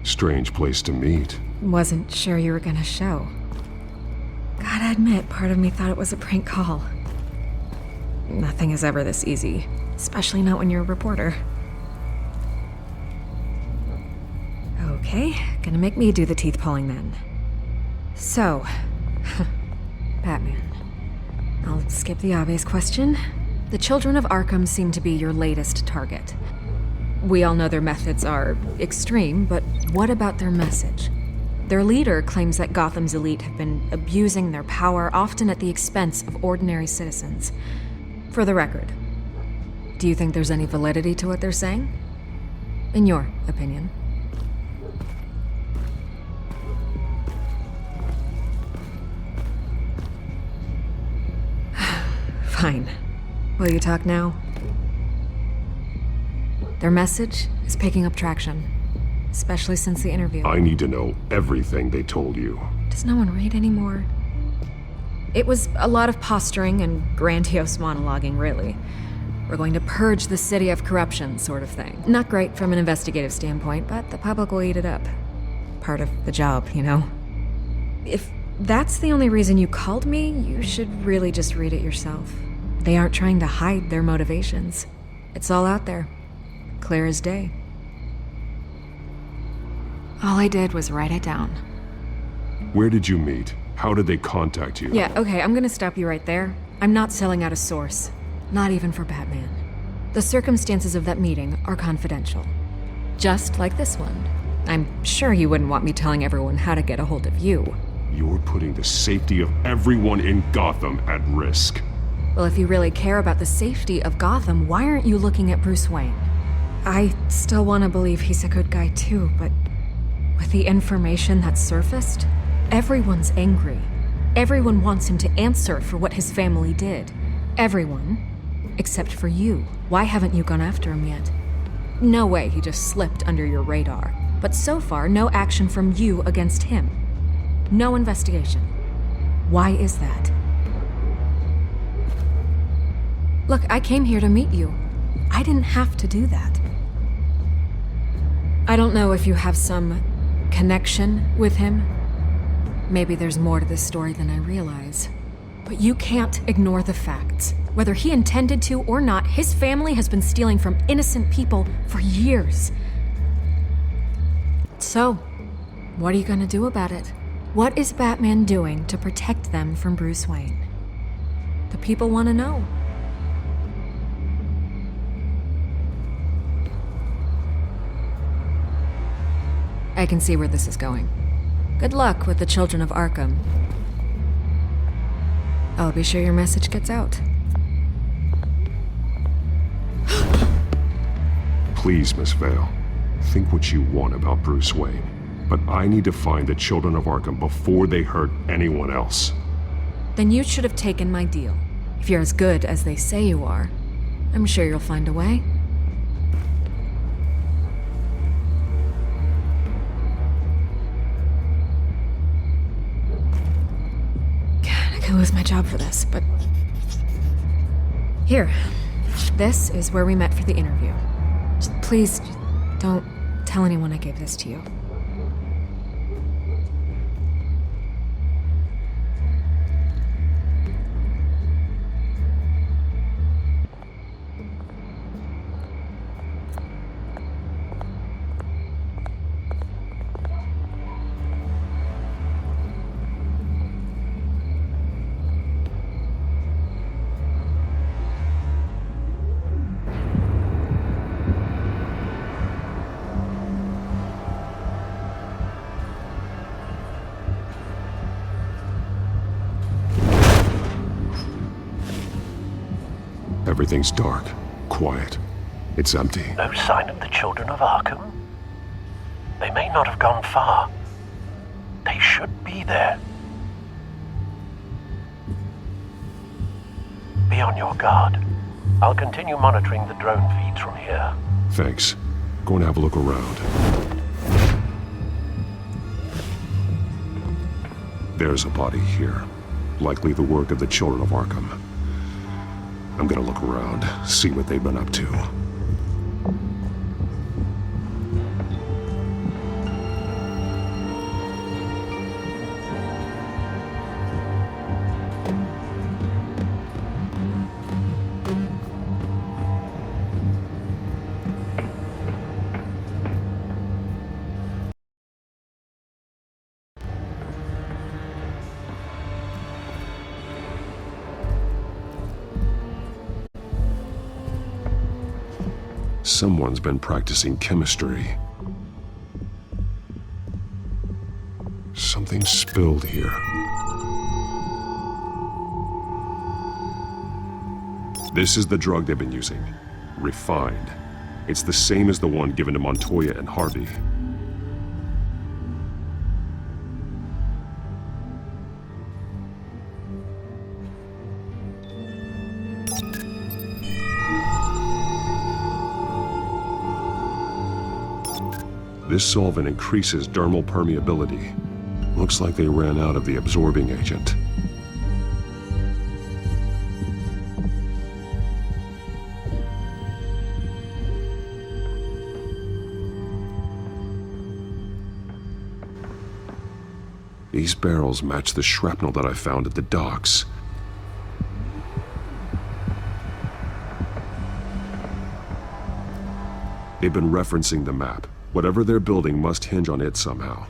Strange place to meet. Wasn't sure you were gonna show. Gotta admit, part of me thought it was a prank call. Nothing is ever this easy, especially not when you're a reporter. Okay, gonna make me do the teeth pulling then. So, Batman. I'll skip the obvious question. The Children of Arkham seem to be your latest target. We all know their methods are extreme, but what about their message? Their leader claims that Gotham's elite have been abusing their power, often at the expense of ordinary citizens. For the record, do you think there's any validity to what they're saying? In your opinion? Fine. Will you talk now? Their message is picking up traction, especially since the interview. I need to know everything they told you. Does no one read anymore? It was a lot of posturing and grandiose monologuing, really. We're going to purge the city of corruption, sort of thing. Not great from an investigative standpoint, but the public will eat it up. Part of the job, you know? If that's the only reason you called me, you should really just read it yourself. They aren't trying to hide their motivations. It's all out there. Clear as day. All I did was write it down. Where did you meet? How did they contact you? Yeah, okay, I'm gonna stop you right there. I'm not selling out a source. Not even for Batman. The circumstances of that meeting are confidential. Just like this one. I'm sure you wouldn't want me telling everyone how to get a hold of you. You're putting the safety of everyone in Gotham at risk. Well, if you really care about the safety of Gotham, why aren't you looking at Bruce Wayne? I still want to believe he's a good guy too, but with the information that's surfaced, everyone's angry. Everyone wants him to answer for what his family did. Everyone, except for you. Why haven't you gone after him yet? No way he just slipped under your radar. But so far, no action from you against him. No investigation. Why is that? Look, I came here to meet you. I didn't have to do that. I don't know if you have some connection with him. Maybe there's more to this story than I realize. But you can't ignore the facts. Whether he intended to or not, his family has been stealing from innocent people for years. So, what are you gonna do about it? What is Batman doing to protect them from Bruce Wayne? The people want to know. I can see where this is going. Good luck with the children of Arkham. I'll be sure your message gets out. Please, Miss Vale. Think what you want about Bruce Wayne. But I need to find the children of Arkham before they hurt anyone else. Then you should have taken my deal. If you're as good as they say you are, I'm sure you'll find a way. I could lose my job for this, but... Here. This is where we met for the interview. Just please, don't tell anyone I gave this to you. Everything's dark, quiet. It's empty. No sign of the children of Arkham? They may not have gone far. They should be there. Be on your guard. I'll continue monitoring the drone feeds from here. Thanks. Go and have a look around. There's a body here. Likely the work of the children of Arkham. I'm gonna look around, see what they've been up to. Someone's been practicing chemistry. Something spilled here. This is the drug they've been using. Refined. It's the same as the one given to Montoya and Harvey. This solvent increases dermal permeability. Looks like they ran out of the absorbing agent. These barrels match the shrapnel that I found at the docks. They've been referencing the map. Whatever they're building must hinge on it somehow.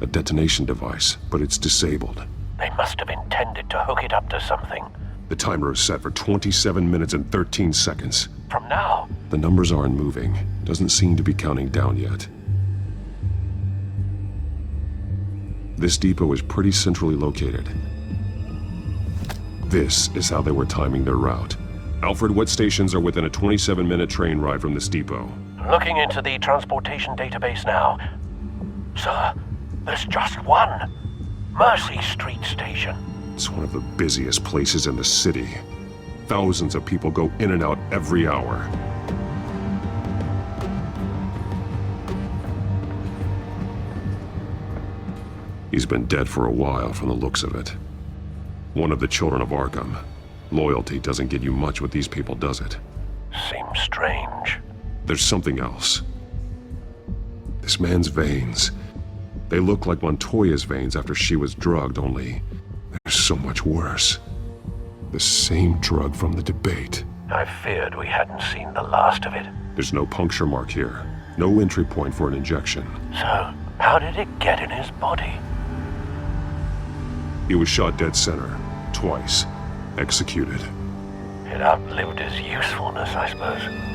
A detonation device, but it's disabled. They must have intended to hook it up to something. The timer is set for 27 minutes and 13 seconds. From now? The numbers aren't moving. Doesn't seem to be counting down yet. This depot is pretty centrally located. This is how they were timing their route. Alfred, what stations are within a 27-minute train ride from this depot? Looking into the transportation database now. Sir, there's just one. Mercy Street Station. It's one of the busiest places in the city. Thousands of people go in and out every hour. He's been dead for a while from the looks of it. One of the children of Arkham. Loyalty doesn't get you much with these people, does it? Seems strange. There's something else. This man's veins. They look like Montoya's veins after she was drugged, only they're so much worse. The same drug from the debate. I feared we hadn't seen the last of it. There's no puncture mark here. No entry point for an injection. So, how did it get in his body? He was shot dead center. Twice. Executed. It outlived his usefulness, I suppose.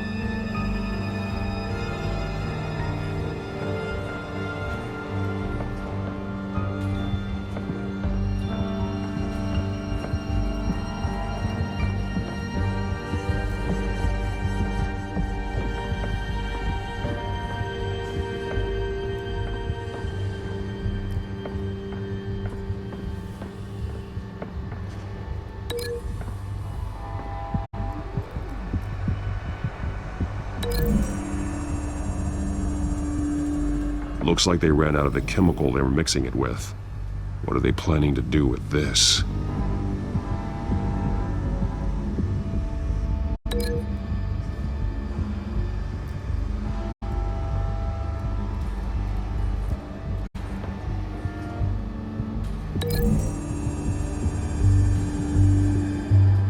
Looks like they ran out of the chemical they were mixing it with. What are they planning to do with this?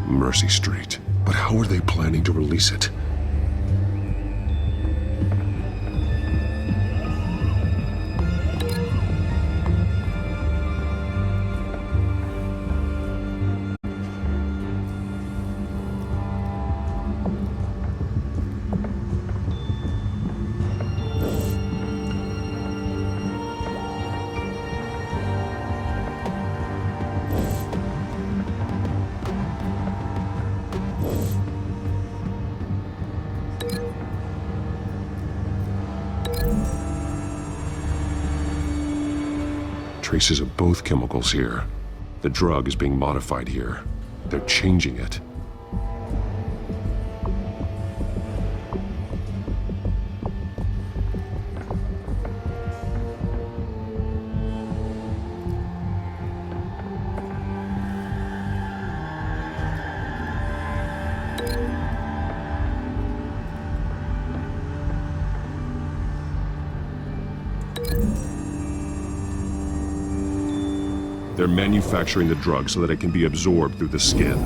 Mercy Street. But how are they planning to release it? Traces of both chemicals here. The drug is being modified here. They're changing it. They're manufacturing the drug so that it can be absorbed through the skin.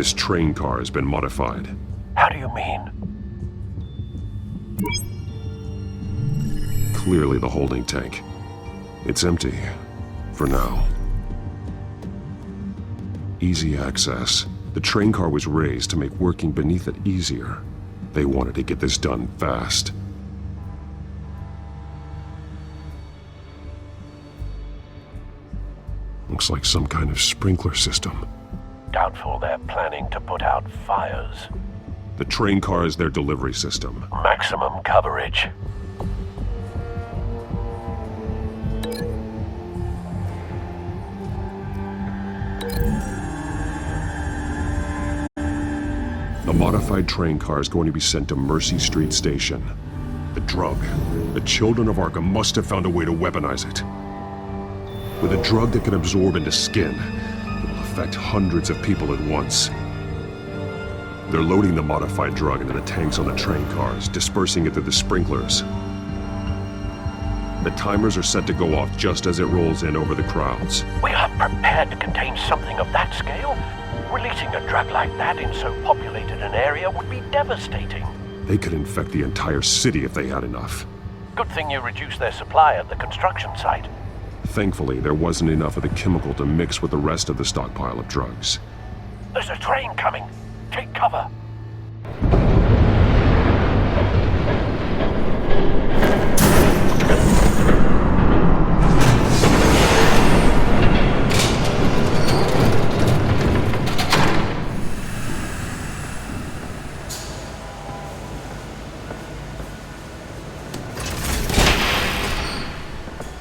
This train car has been modified. How do you mean? Clearly the holding tank. It's empty. For now. Easy access. The train car was raised to make working beneath it easier. They wanted to get this done fast. Looks like some kind of sprinkler system. Doubtful they're planning to put out fires. The train car is their delivery system. Maximum coverage. A modified train car is going to be sent to Mercy Street Station. The drug. The children of Arkham must have found a way to weaponize it. With a drug that can absorb into skin, it will affect hundreds of people at once. They're loading the modified drug into the tanks on the train cars, dispersing it through the sprinklers. The timers are set to go off just as it rolls in over the crowds. We aren't prepared to contain something of that scale. Releasing a drug like that in so populated an area would be devastating. They could infect the entire city if they had enough. Good thing you reduced their supply at the construction site. Thankfully, there wasn't enough of the chemical to mix with the rest of the stockpile of drugs. There's a train coming. Take cover.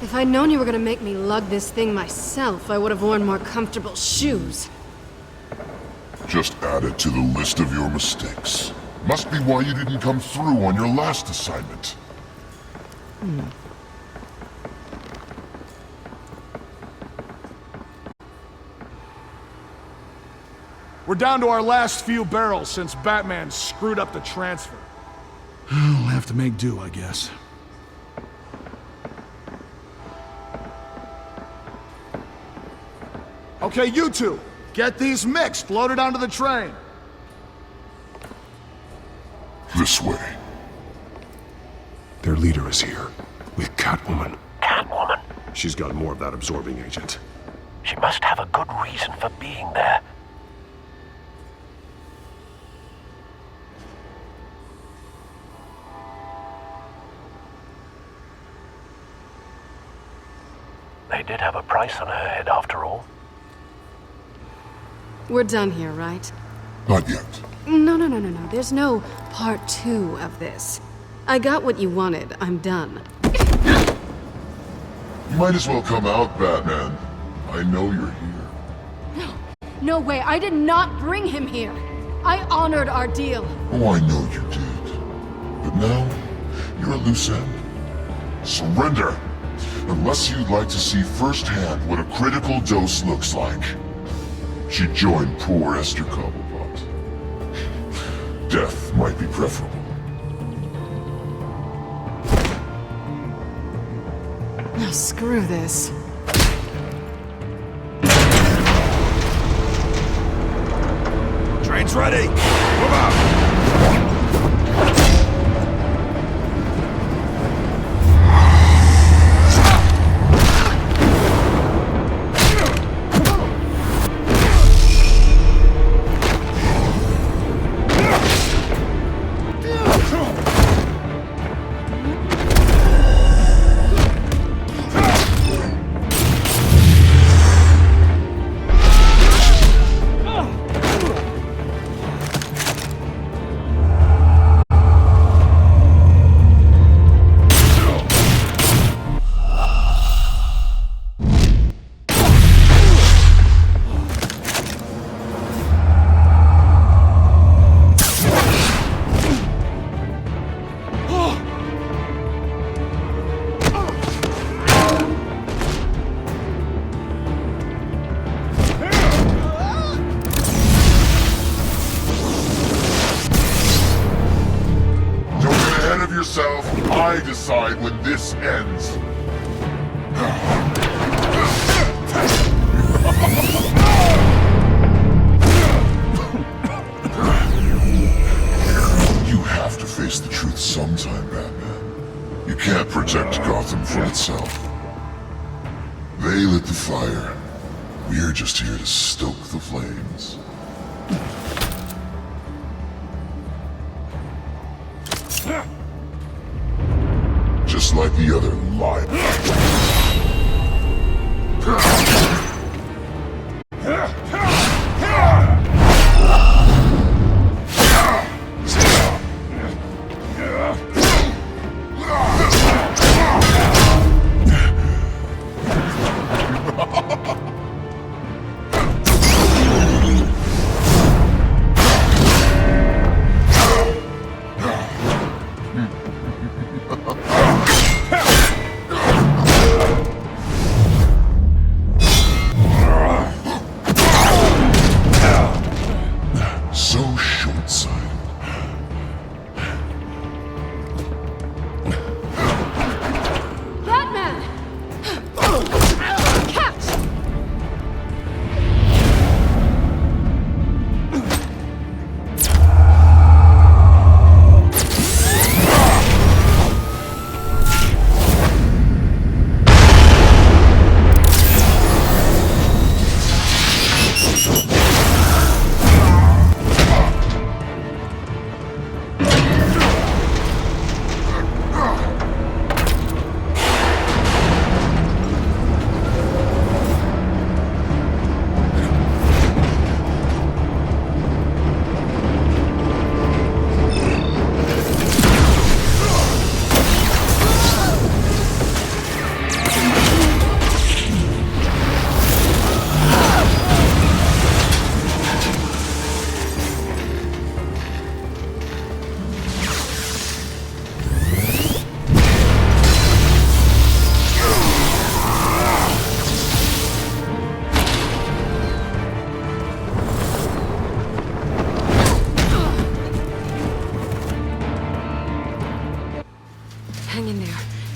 If I'd known you were gonna make me lug this thing myself, I would have worn more comfortable shoes. Just add it to the list of your mistakes. Must be why you didn't come through on your last assignment. We're down to our last few barrels since Batman screwed up the transfer. We'll have to make do, I guess. Okay, you two, get these mixed, loaded onto the train. This way. Their leader is here, with Catwoman. Catwoman? She's got more of that absorbing agent. She must have a good reason for being there. They did have a price on her head after all. We're done here, right? Not yet. No. There's no part 2 of this. I got what you wanted. I'm done. You might as well come out, Batman. I know you're here. No way. I did not bring him here. I honored our deal. Oh, I know you did. But now, you're a loose end. Surrender! Unless you'd like to see firsthand what a critical dose looks like. She joined poor Esther Cobblepot. Death might be preferable. Oh, screw this. Train's ready! Move out! I decide when this ends. You have to face the truth sometime, Batman. You can't protect Gotham from itself. They lit the fire. We're just here to stoke the flames. Just like the other liars.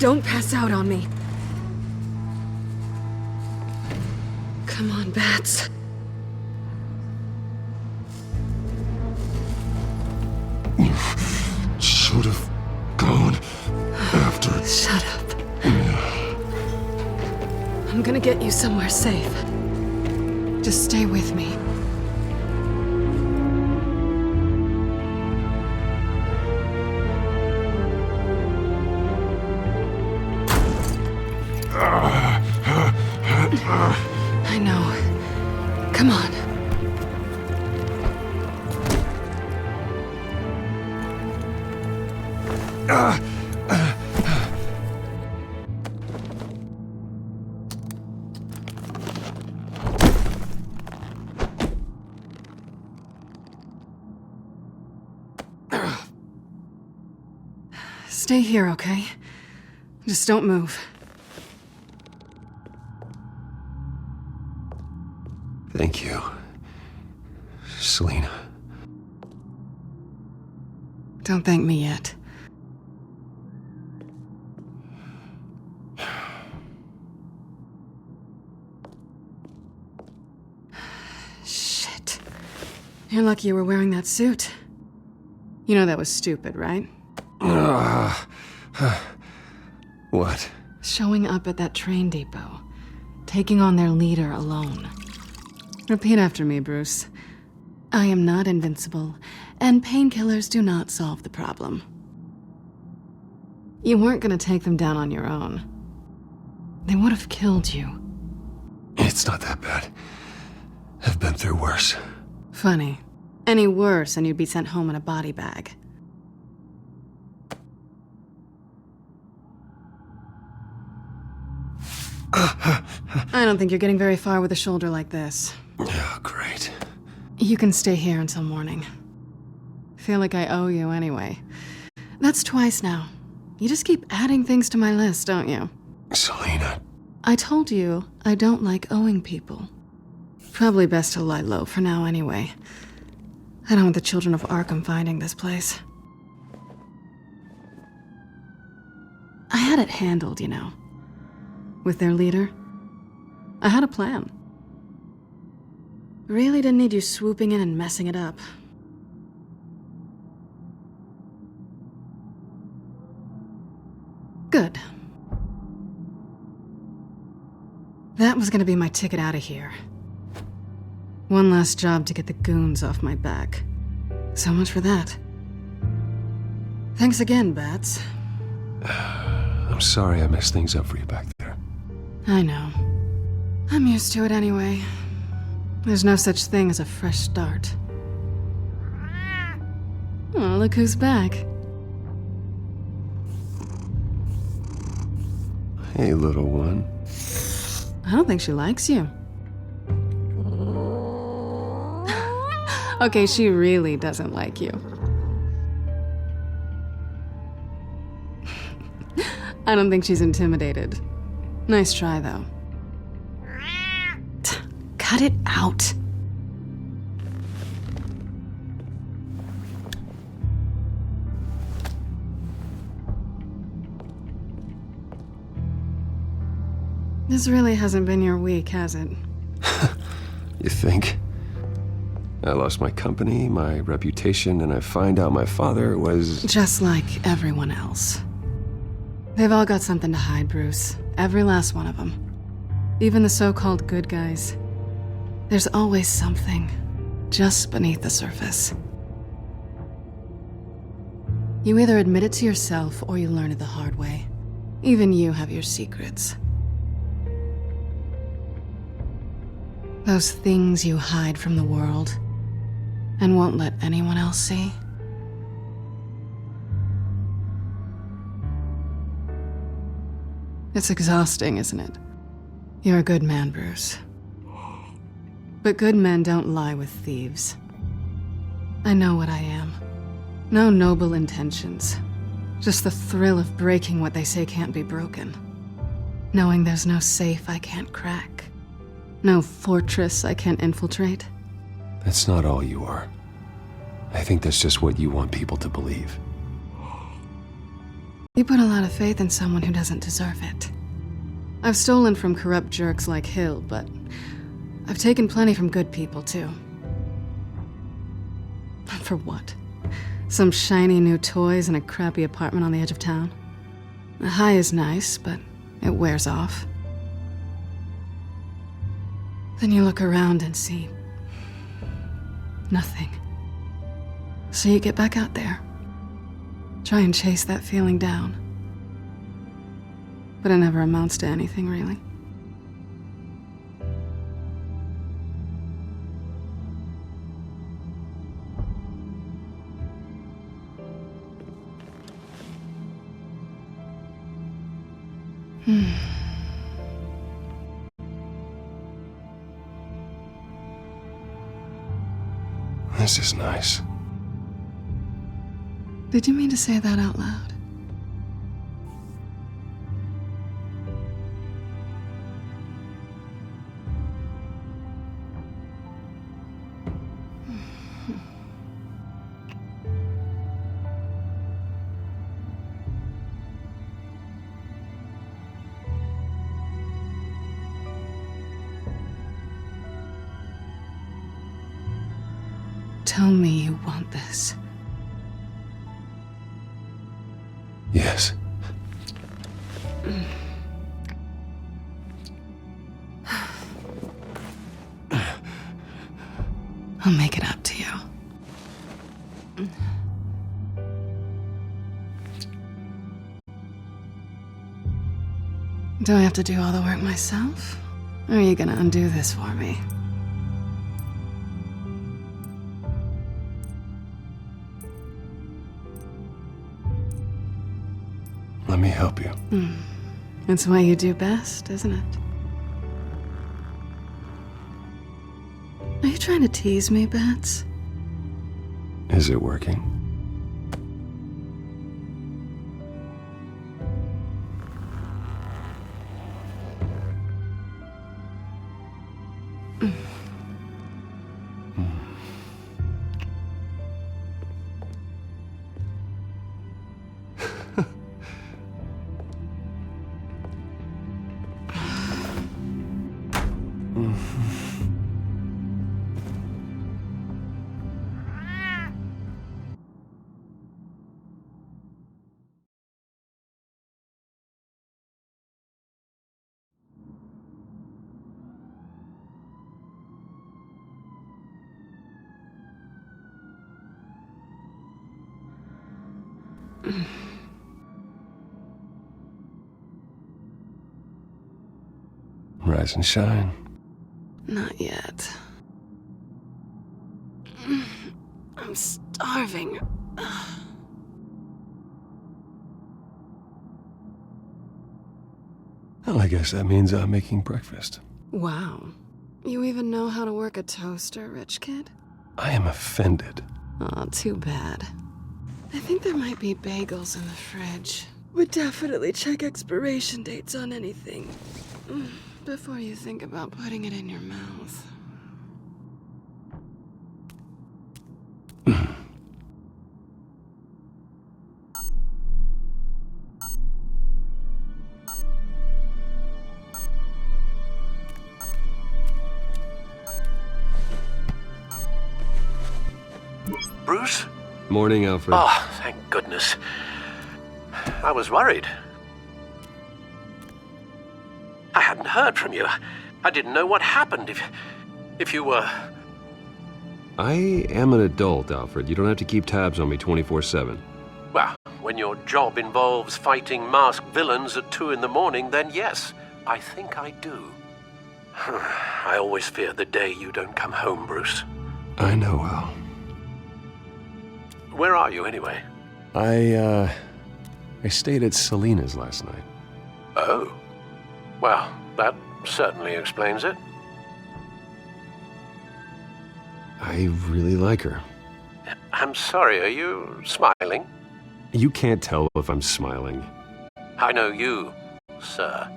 Don't pass out on me. Come on, Bats. Should have gone after. Shut up. I'm gonna get you somewhere safe. Just stay with me. I know. Come on. Stay here, okay? Just don't move. Thank you, Selina. Don't thank me yet. Shit. You're lucky you were wearing that suit. You know that was stupid, right? What? Showing up at that train depot. Taking on their leader alone. Repeat after me, Bruce. I am not invincible, and painkillers do not solve the problem. You weren't gonna take them down on your own. They would have killed you. It's not that bad. I've been through worse. Funny. Any worse and you'd be sent home in a body bag. I don't think you're getting very far with a shoulder like this. Oh, great. You can stay here until morning. Feel like I owe you anyway. That's twice now. You just keep adding things to my list, don't you? Selina. I told you I don't like owing people. Probably best to lie low for now anyway. I don't want the children of Arkham finding this place. I had it handled, you know. With their leader. I had a plan. Really didn't need you swooping in and messing it up. Good. That was gonna be my ticket out of here. One last job to get the goons off my back. So much for that. Thanks again, Bats. I'm sorry I messed things up for you back there. I know. I'm used to it anyway. There's no such thing as a fresh start. Oh, look who's back. Hey, little one. I don't think she likes you. Okay, she really doesn't like you. I don't think she's intimidated. Nice try, though. Cut it out. This really hasn't been your week, has it? You think? I lost my company, my reputation, and I find out my father was... Just like everyone else. They've all got something to hide, Bruce. Every last one of them. Even the so-called good guys. There's always something, just beneath the surface. You either admit it to yourself or you learn it the hard way. Even you have your secrets. Those things you hide from the world and won't let anyone else see. It's exhausting, isn't it? You're a good man, Bruce. But good men don't lie with thieves. I know what I am. No noble intentions. Just the thrill of breaking what they say can't be broken. Knowing there's no safe I can't crack. No fortress I can't infiltrate. That's not all you are. I think that's just what you want people to believe. You put a lot of faith in someone who doesn't deserve it. I've stolen from corrupt jerks like Hill, but I've taken plenty from good people, too. For what? Some shiny new toys and a crappy apartment on the edge of town? The high is nice, but it wears off. Then you look around and see nothing. So you get back out there. Try and chase that feeling down. But it never amounts to anything, really. This is nice. Did you mean to say that out loud? Tell me you want this. Yes. I'll make it up to you. Do I have to do all the work myself? Or are you gonna undo this for me? Let me help you. It's what you do best, isn't it? Are you trying to tease me, Bats? Is it working? Rise and shine. Not yet. I'm starving. Well, I guess that means I'm making breakfast. Wow. You even know how to work a toaster, rich kid? I am offended. Aw, too bad. I think there might be bagels in the fridge. Would definitely check expiration dates on anything before you think about putting it in your mouth. Bruce? Morning, Alfred. Oh, thank goodness. I was worried. I hadn't heard from you. I didn't know what happened if you were... I am an adult, Alfred. You don't have to keep tabs on me 24/7. Well, when your job involves fighting masked villains at 2 in the morning, then yes, I think I do. I always fear the day you don't come home, Bruce. I know, Al. Where are you, anyway? I stayed at Selena's last night. Oh. Well, that certainly explains it. I really like her. I'm sorry, are you smiling? You can't tell if I'm smiling. I know you, sir.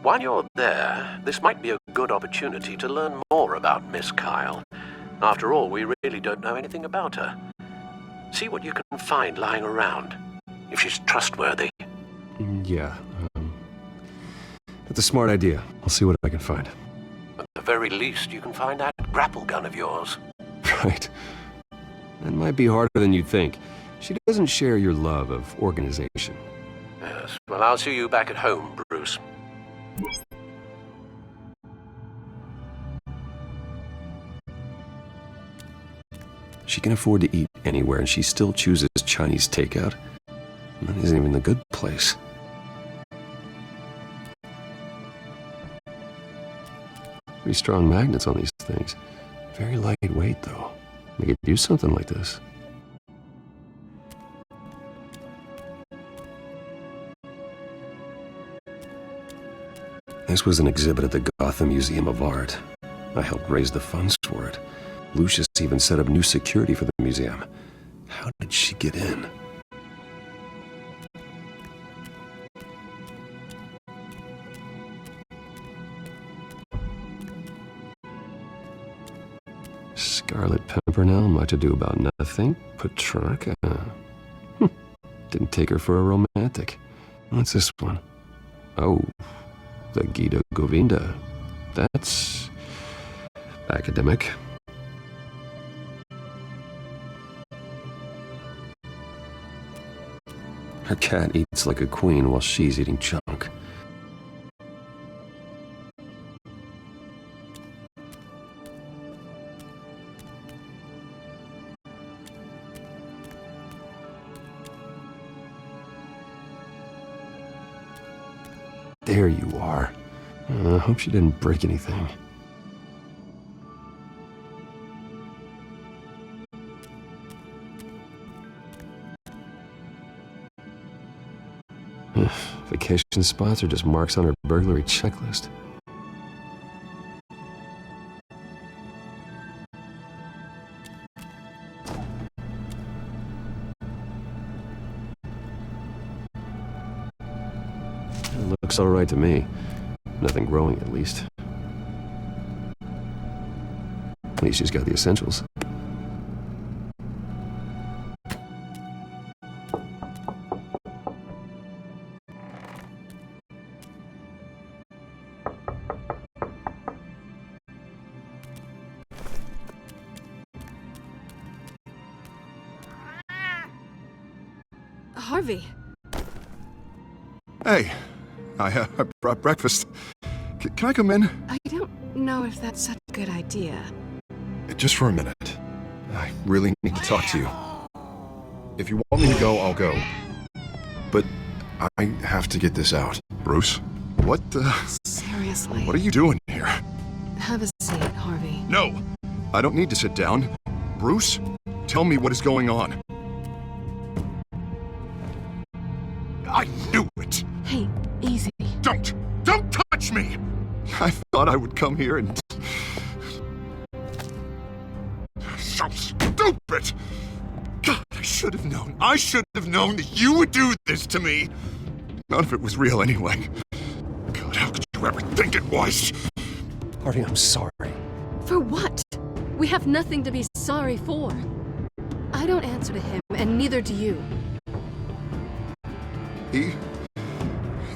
While you're there, this might be a good opportunity to learn more about Miss Kyle. After all, we really don't know anything about her. See what you can find lying around. if she's trustworthy. Yeah, that's a smart idea. I'll see what I can find. At the very least, you can find that grapple gun of yours. Right. That might be harder than you'd think. She doesn't share your love of organization. Yes. Well, I'll see you back at home, Bruce. She can afford to eat anywhere, and she still chooses Chinese takeout. And that isn't even the good place. Pretty strong magnets on these things. Very lightweight, though. They could use something like this. This was an exhibit at the Gotham Museum of Art. I helped raise the funds for it. Lucius even set up new security for the museum. How did she get in? Scarlet Pimpernel, much ado about nothing. Petrarca. Didn't take her for a romantic. What's this one? Oh, the Gita Govinda. That's academic. Her cat eats like a queen while she's eating junk. There you are. I hope she didn't break anything. Vacation spots are just marks on her burglary checklist. It looks all right to me. Nothing growing, at least. At least she's got the essentials. Harvey. Hey, I brought breakfast. Can I come in? I don't know if that's such a good idea. Just for a minute. I really need to talk to you. If you want me to go, I'll go. But I have to get this out. Bruce? What the... Seriously. What are you doing here? Have a seat, Harvey. No! I don't need to sit down. Bruce, tell me what is going on. I knew it! Hey, easy. Don't touch me! I thought I would come here and... So stupid! God, I should have known. I should have known that you would do this to me! None of it was real anyway. God, how could you ever think it was? Harvey, I'm sorry. For what? We have nothing to be sorry for. I don't answer to him, and neither do you. He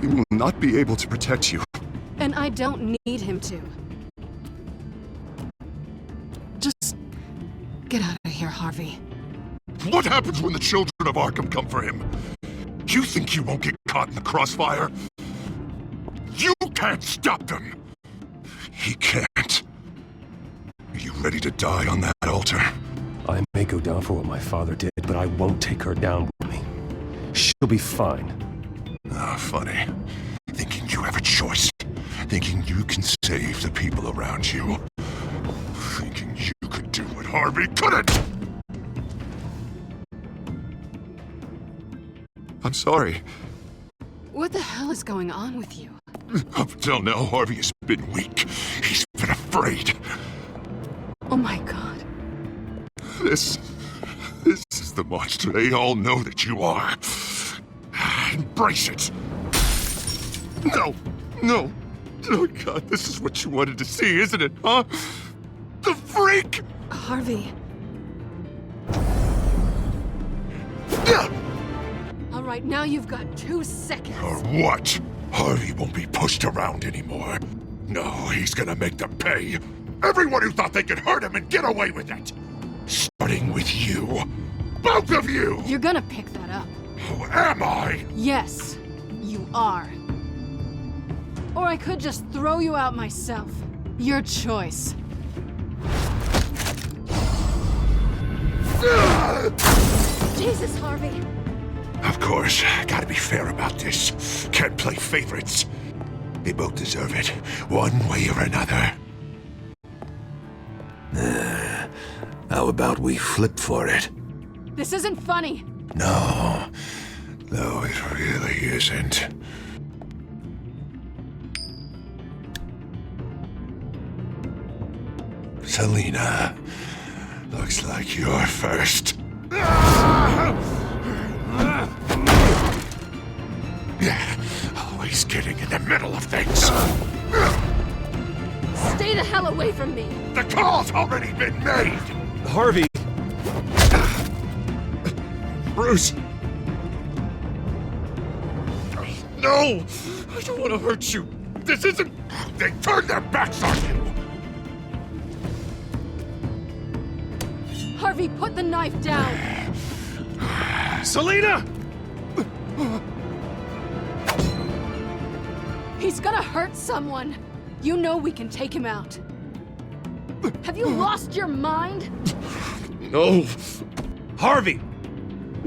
will not be able to protect you. And I don't need him to. Just get out of here, Harvey. What happens when the children of Arkham come for him? You think you won't get caught in the crossfire? You can't stop them! He can't. Are you ready to die on that altar? I may go down for what my father did, but I won't take her down with me. She'll be fine. Ah, funny. Thinking you have a choice. Thinking you can save the people around you. Thinking you could do what Harvey couldn't! I'm sorry. What the hell is going on with you? Up until now, Harvey has been weak. He's been afraid. Oh my God. This is the monster they all know that you are. Embrace it. No. Oh God, this is what you wanted to see, isn't it, huh? The freak! Harvey. All right, now you've got 2 seconds. Or what? Harvey won't be pushed around anymore. No, he's gonna make them pay. Everyone who thought they could hurt him and get away with it. Starting with you. Both of you! You're gonna pick that up. Who am I? Yes, you are. Or I could just throw you out myself. Your choice. Jesus, Harvey. Of course, gotta be fair about this. Can't play favorites. They both deserve it, one way or another. How about we flip for it? This isn't funny. No, it really isn't. Selina, looks like you're first. Always getting in the middle of things. Stay the hell away from me. The call's already been made. Harvey! Bruce! No! I don't want to hurt you. This isn't... They turned their backs on you. Harvey, put the knife down. Selina! He's gonna hurt someone. You know we can take him out. Have you lost your mind? No! Harvey!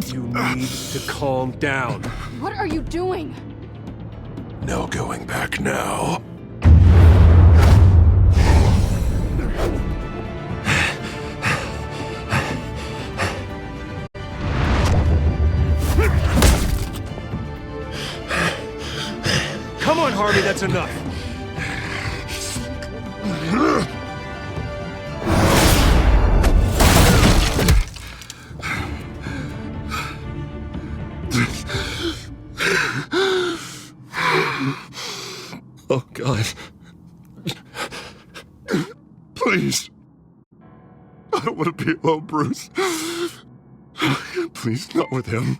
You need to calm down. What are you doing? No going back now. Come on, Harvey, that's enough. Oh, God. Please. I don't want to be alone, Bruce. Please, not with him.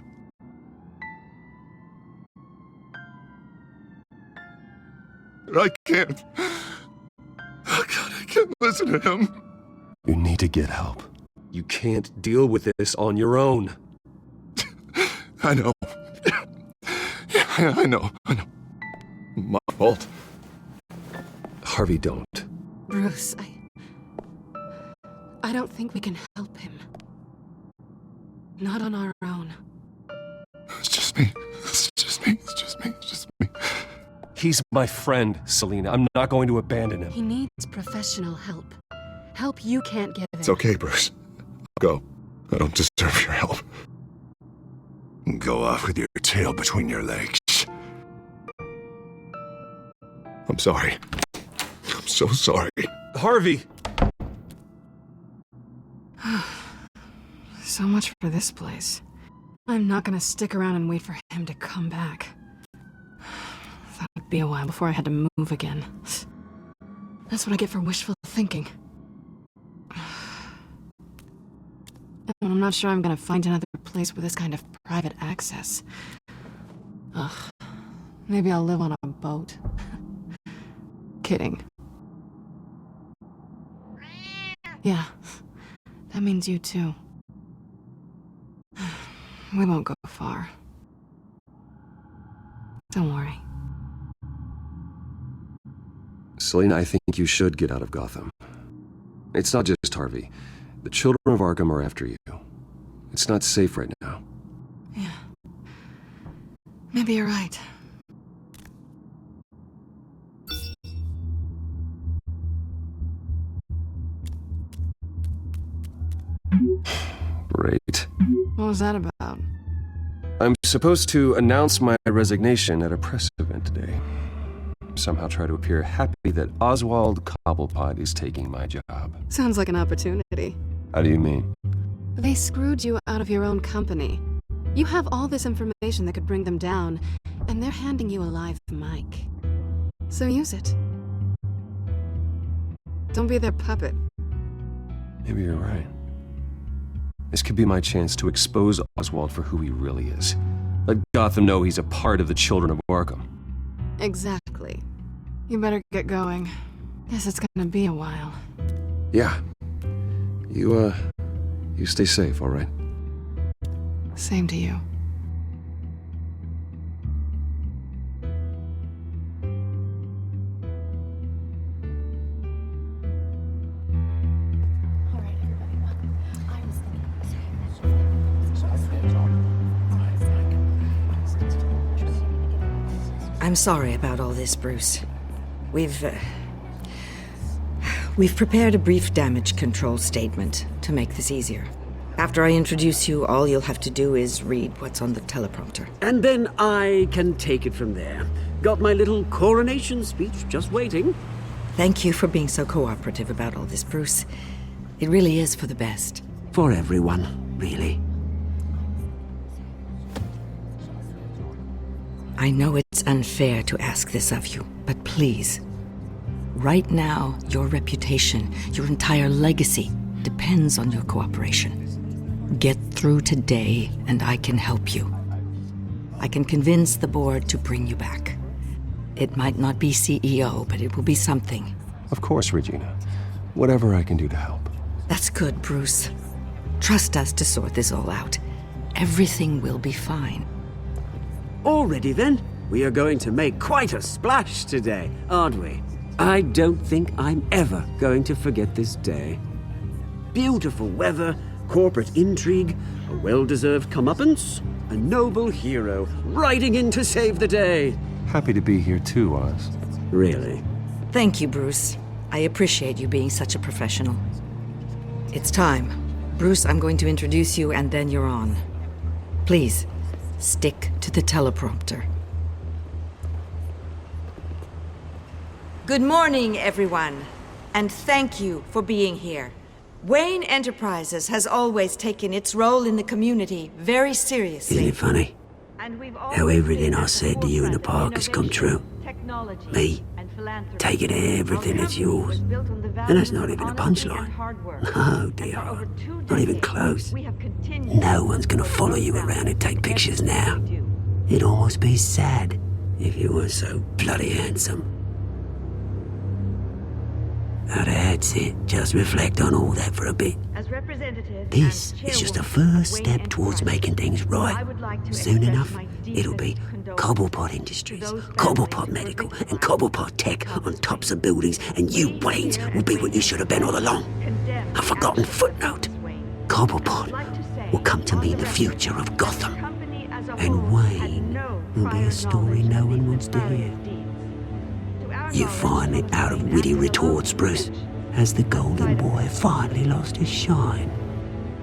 I can't. Oh, God, I can't listen to him. You need to get help. You can't deal with this on your own. I know. Yeah, I know. My fault. Harvey, don't. Bruce, I don't think we can help him. Not on our own. It's just me. He's my friend, Selina. I'm not going to abandon him. He needs professional help. Help you can't give him. It's okay, Bruce. Go. I don't deserve your help. Go off with your tail between your legs. I'm sorry. I'm so sorry. Harvey! So much for this place. I'm not gonna stick around and wait for him to come back. Thought it'd be a while before I had to move again. That's what I get for wishful thinking. And I'm not sure I'm gonna find another place with this kind of private access. Ugh. Maybe I'll live on a boat. Kidding. Yeah. That means you too. We won't go far. Don't worry. Selina, I think you should get out of Gotham. It's not just Harvey. The children of Arkham are after you. It's not safe right now. Yeah. Maybe you're right. Great. What was that about? I'm supposed to announce my resignation at a press event today. Somehow try to appear happy that Oswald Cobblepot is taking my job. Sounds like an opportunity. How do you mean? They screwed you out of your own company. You have all this information that could bring them down, and they're handing you a live mic. So use it. Don't be their puppet. Maybe you're right. This could be my chance to expose Oswald for who he really is. Let Gotham know he's a part of the Children of Arkham. Exactly. You better get going. Guess it's gonna be a while. Yeah. You stay safe, all right? Same to you. I'm sorry about all this, Bruce. We've prepared a brief damage control statement to make this easier. After I introduce you, all you'll have to do is read what's on the teleprompter. And then I can take it from there. Got my little coronation speech just waiting. Thank you for being so cooperative about all this, Bruce. It really is for the best. For everyone, really. I know it's unfair to ask this of you, but please. Right now, your reputation, your entire legacy, depends on your cooperation. Get through today, and I can help you. I can convince the board to bring you back. It might not be CEO, but it will be something. Of course, Regina. Whatever I can do to help. That's good, Bruce. Trust us to sort this all out. Everything will be fine. Already then, we are going to make quite a splash today, aren't we? I don't think I'm ever going to forget this day. Beautiful weather, corporate intrigue, a well-deserved comeuppance, a noble hero riding in to save the day. Happy to be here too, Oz. Really? Thank you, Bruce. I appreciate you being such a professional. It's time. Bruce, I'm going to introduce you and then you're on. Please, stick to the teleprompter. Good morning, everyone, and thank you for being here. Wayne Enterprises has always taken its role in the community very seriously. Isn't it funny? How everything I said to you in the park has come true. Me, taking everything that's yours. And that's not even a punchline. No, dear. Not even close. No one's gonna follow you around and take pictures now. It'd almost be sad if you weren't so bloody handsome. Now that's it. Just reflect on all that for a bit. This is just a first step towards making things right. Soon enough, it'll be Cobblepot Industries, Cobblepot Medical, and Cobblepot Tech on tops of buildings, and you, Waynes, will be what you should have been all along. A forgotten footnote. Cobblepot will come to mean the future of Gotham. And Wayne will be a story no one wants to hear. You finally out of witty retorts, Bruce, as the golden boy finally lost his shine.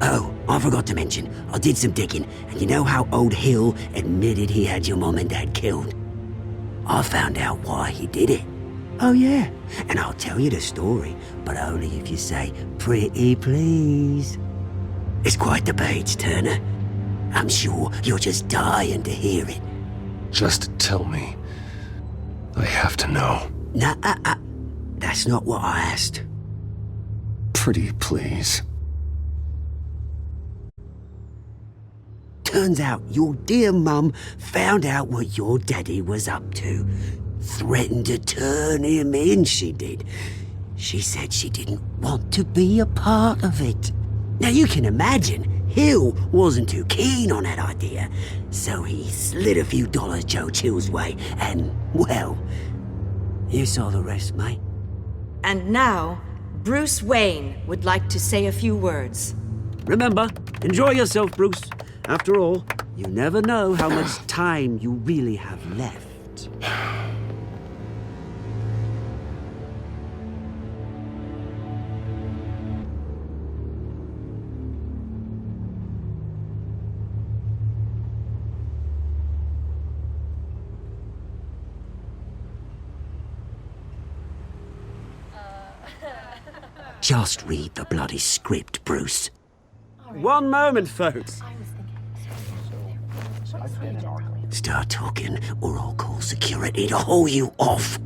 Oh, I forgot to mention, I did some digging, and you know how old Hill admitted he had your mom and dad killed? I found out why he did it. Oh yeah, and I'll tell you the story, but only if you say, pretty please. It's quite the page, Turner. I'm sure you're just dying to hear it. Just tell me. I have to know. Nah, that's not what I asked. Pretty please. Turns out your dear mum found out what your daddy was up to. Threatened to turn him in, she did. She said she didn't want to be a part of it. Now you can imagine, Hill wasn't too keen on that idea. So he slid a few dollars Joe Chill's way and, well, you saw the rest, mate. And now, Bruce Wayne would like to say a few words. Remember, enjoy yourself, Bruce. After all, you never know how much time you really have left. Just read the bloody script, Bruce. One moment, folks. Start talking, or I'll call security to haul you off.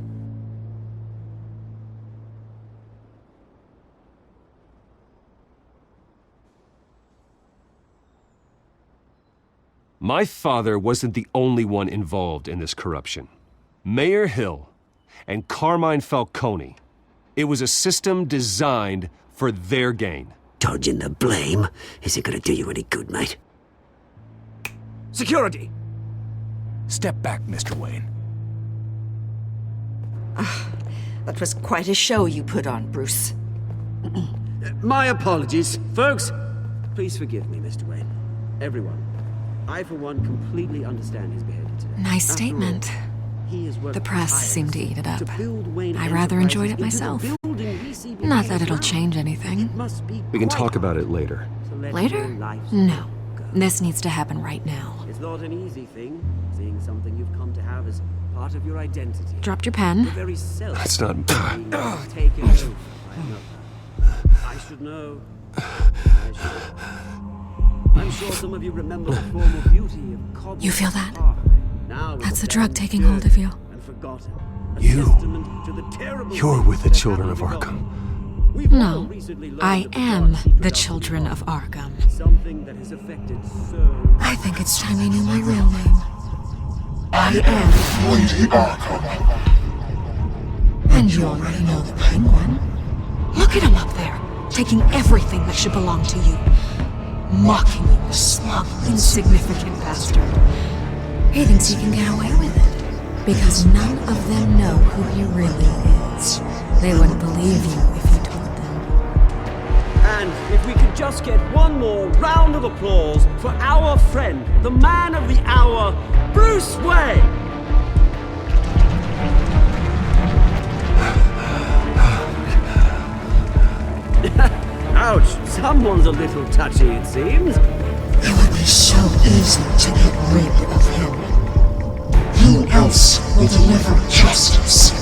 My father wasn't the only one involved in this corruption. Mayor Hill and Carmine Falcone. It was a system designed for their gain. Dodging the blame isn't gonna do you any good, mate. Security! Step back, Mr. Wayne. That was quite a show you put on, Bruce. My apologies. Folks, please forgive me, Mr. Wayne. Everyone. I, for one, completely understand his behavior today. Nice statement. The press seemed to eat it up. I rather enjoyed it myself. Not that it'll change anything. We can talk about it later. Later? No. This needs to happen right now. It's not an easy thing, seeing something you've come to have as part of your identity. Dropped your pen? Your very self That's not... taken over by another. I should know. I should. I'm sure some of you remember the formal beauty of Cobb. You feel that? Now That's the drug taking hold of you. And forgotten. You're with the children of Arkham. No, I am the children of Arkham. Something that has affected so... I think it's time you knew my real name. I am Lady Arkham. And you already know the Penguin. Look at him up there, taking everything that should belong to you. Mocking you, the smug, insignificant bastard. He thinks he can get away with it, because none of them know who he really is. They wouldn't believe you if you told them. And if we could just get one more round of applause for our friend, the man of the hour, Bruce Wayne! Ouch, someone's a little touchy, it seems. It would be so easy to get rid of him. Who else will deliver justice?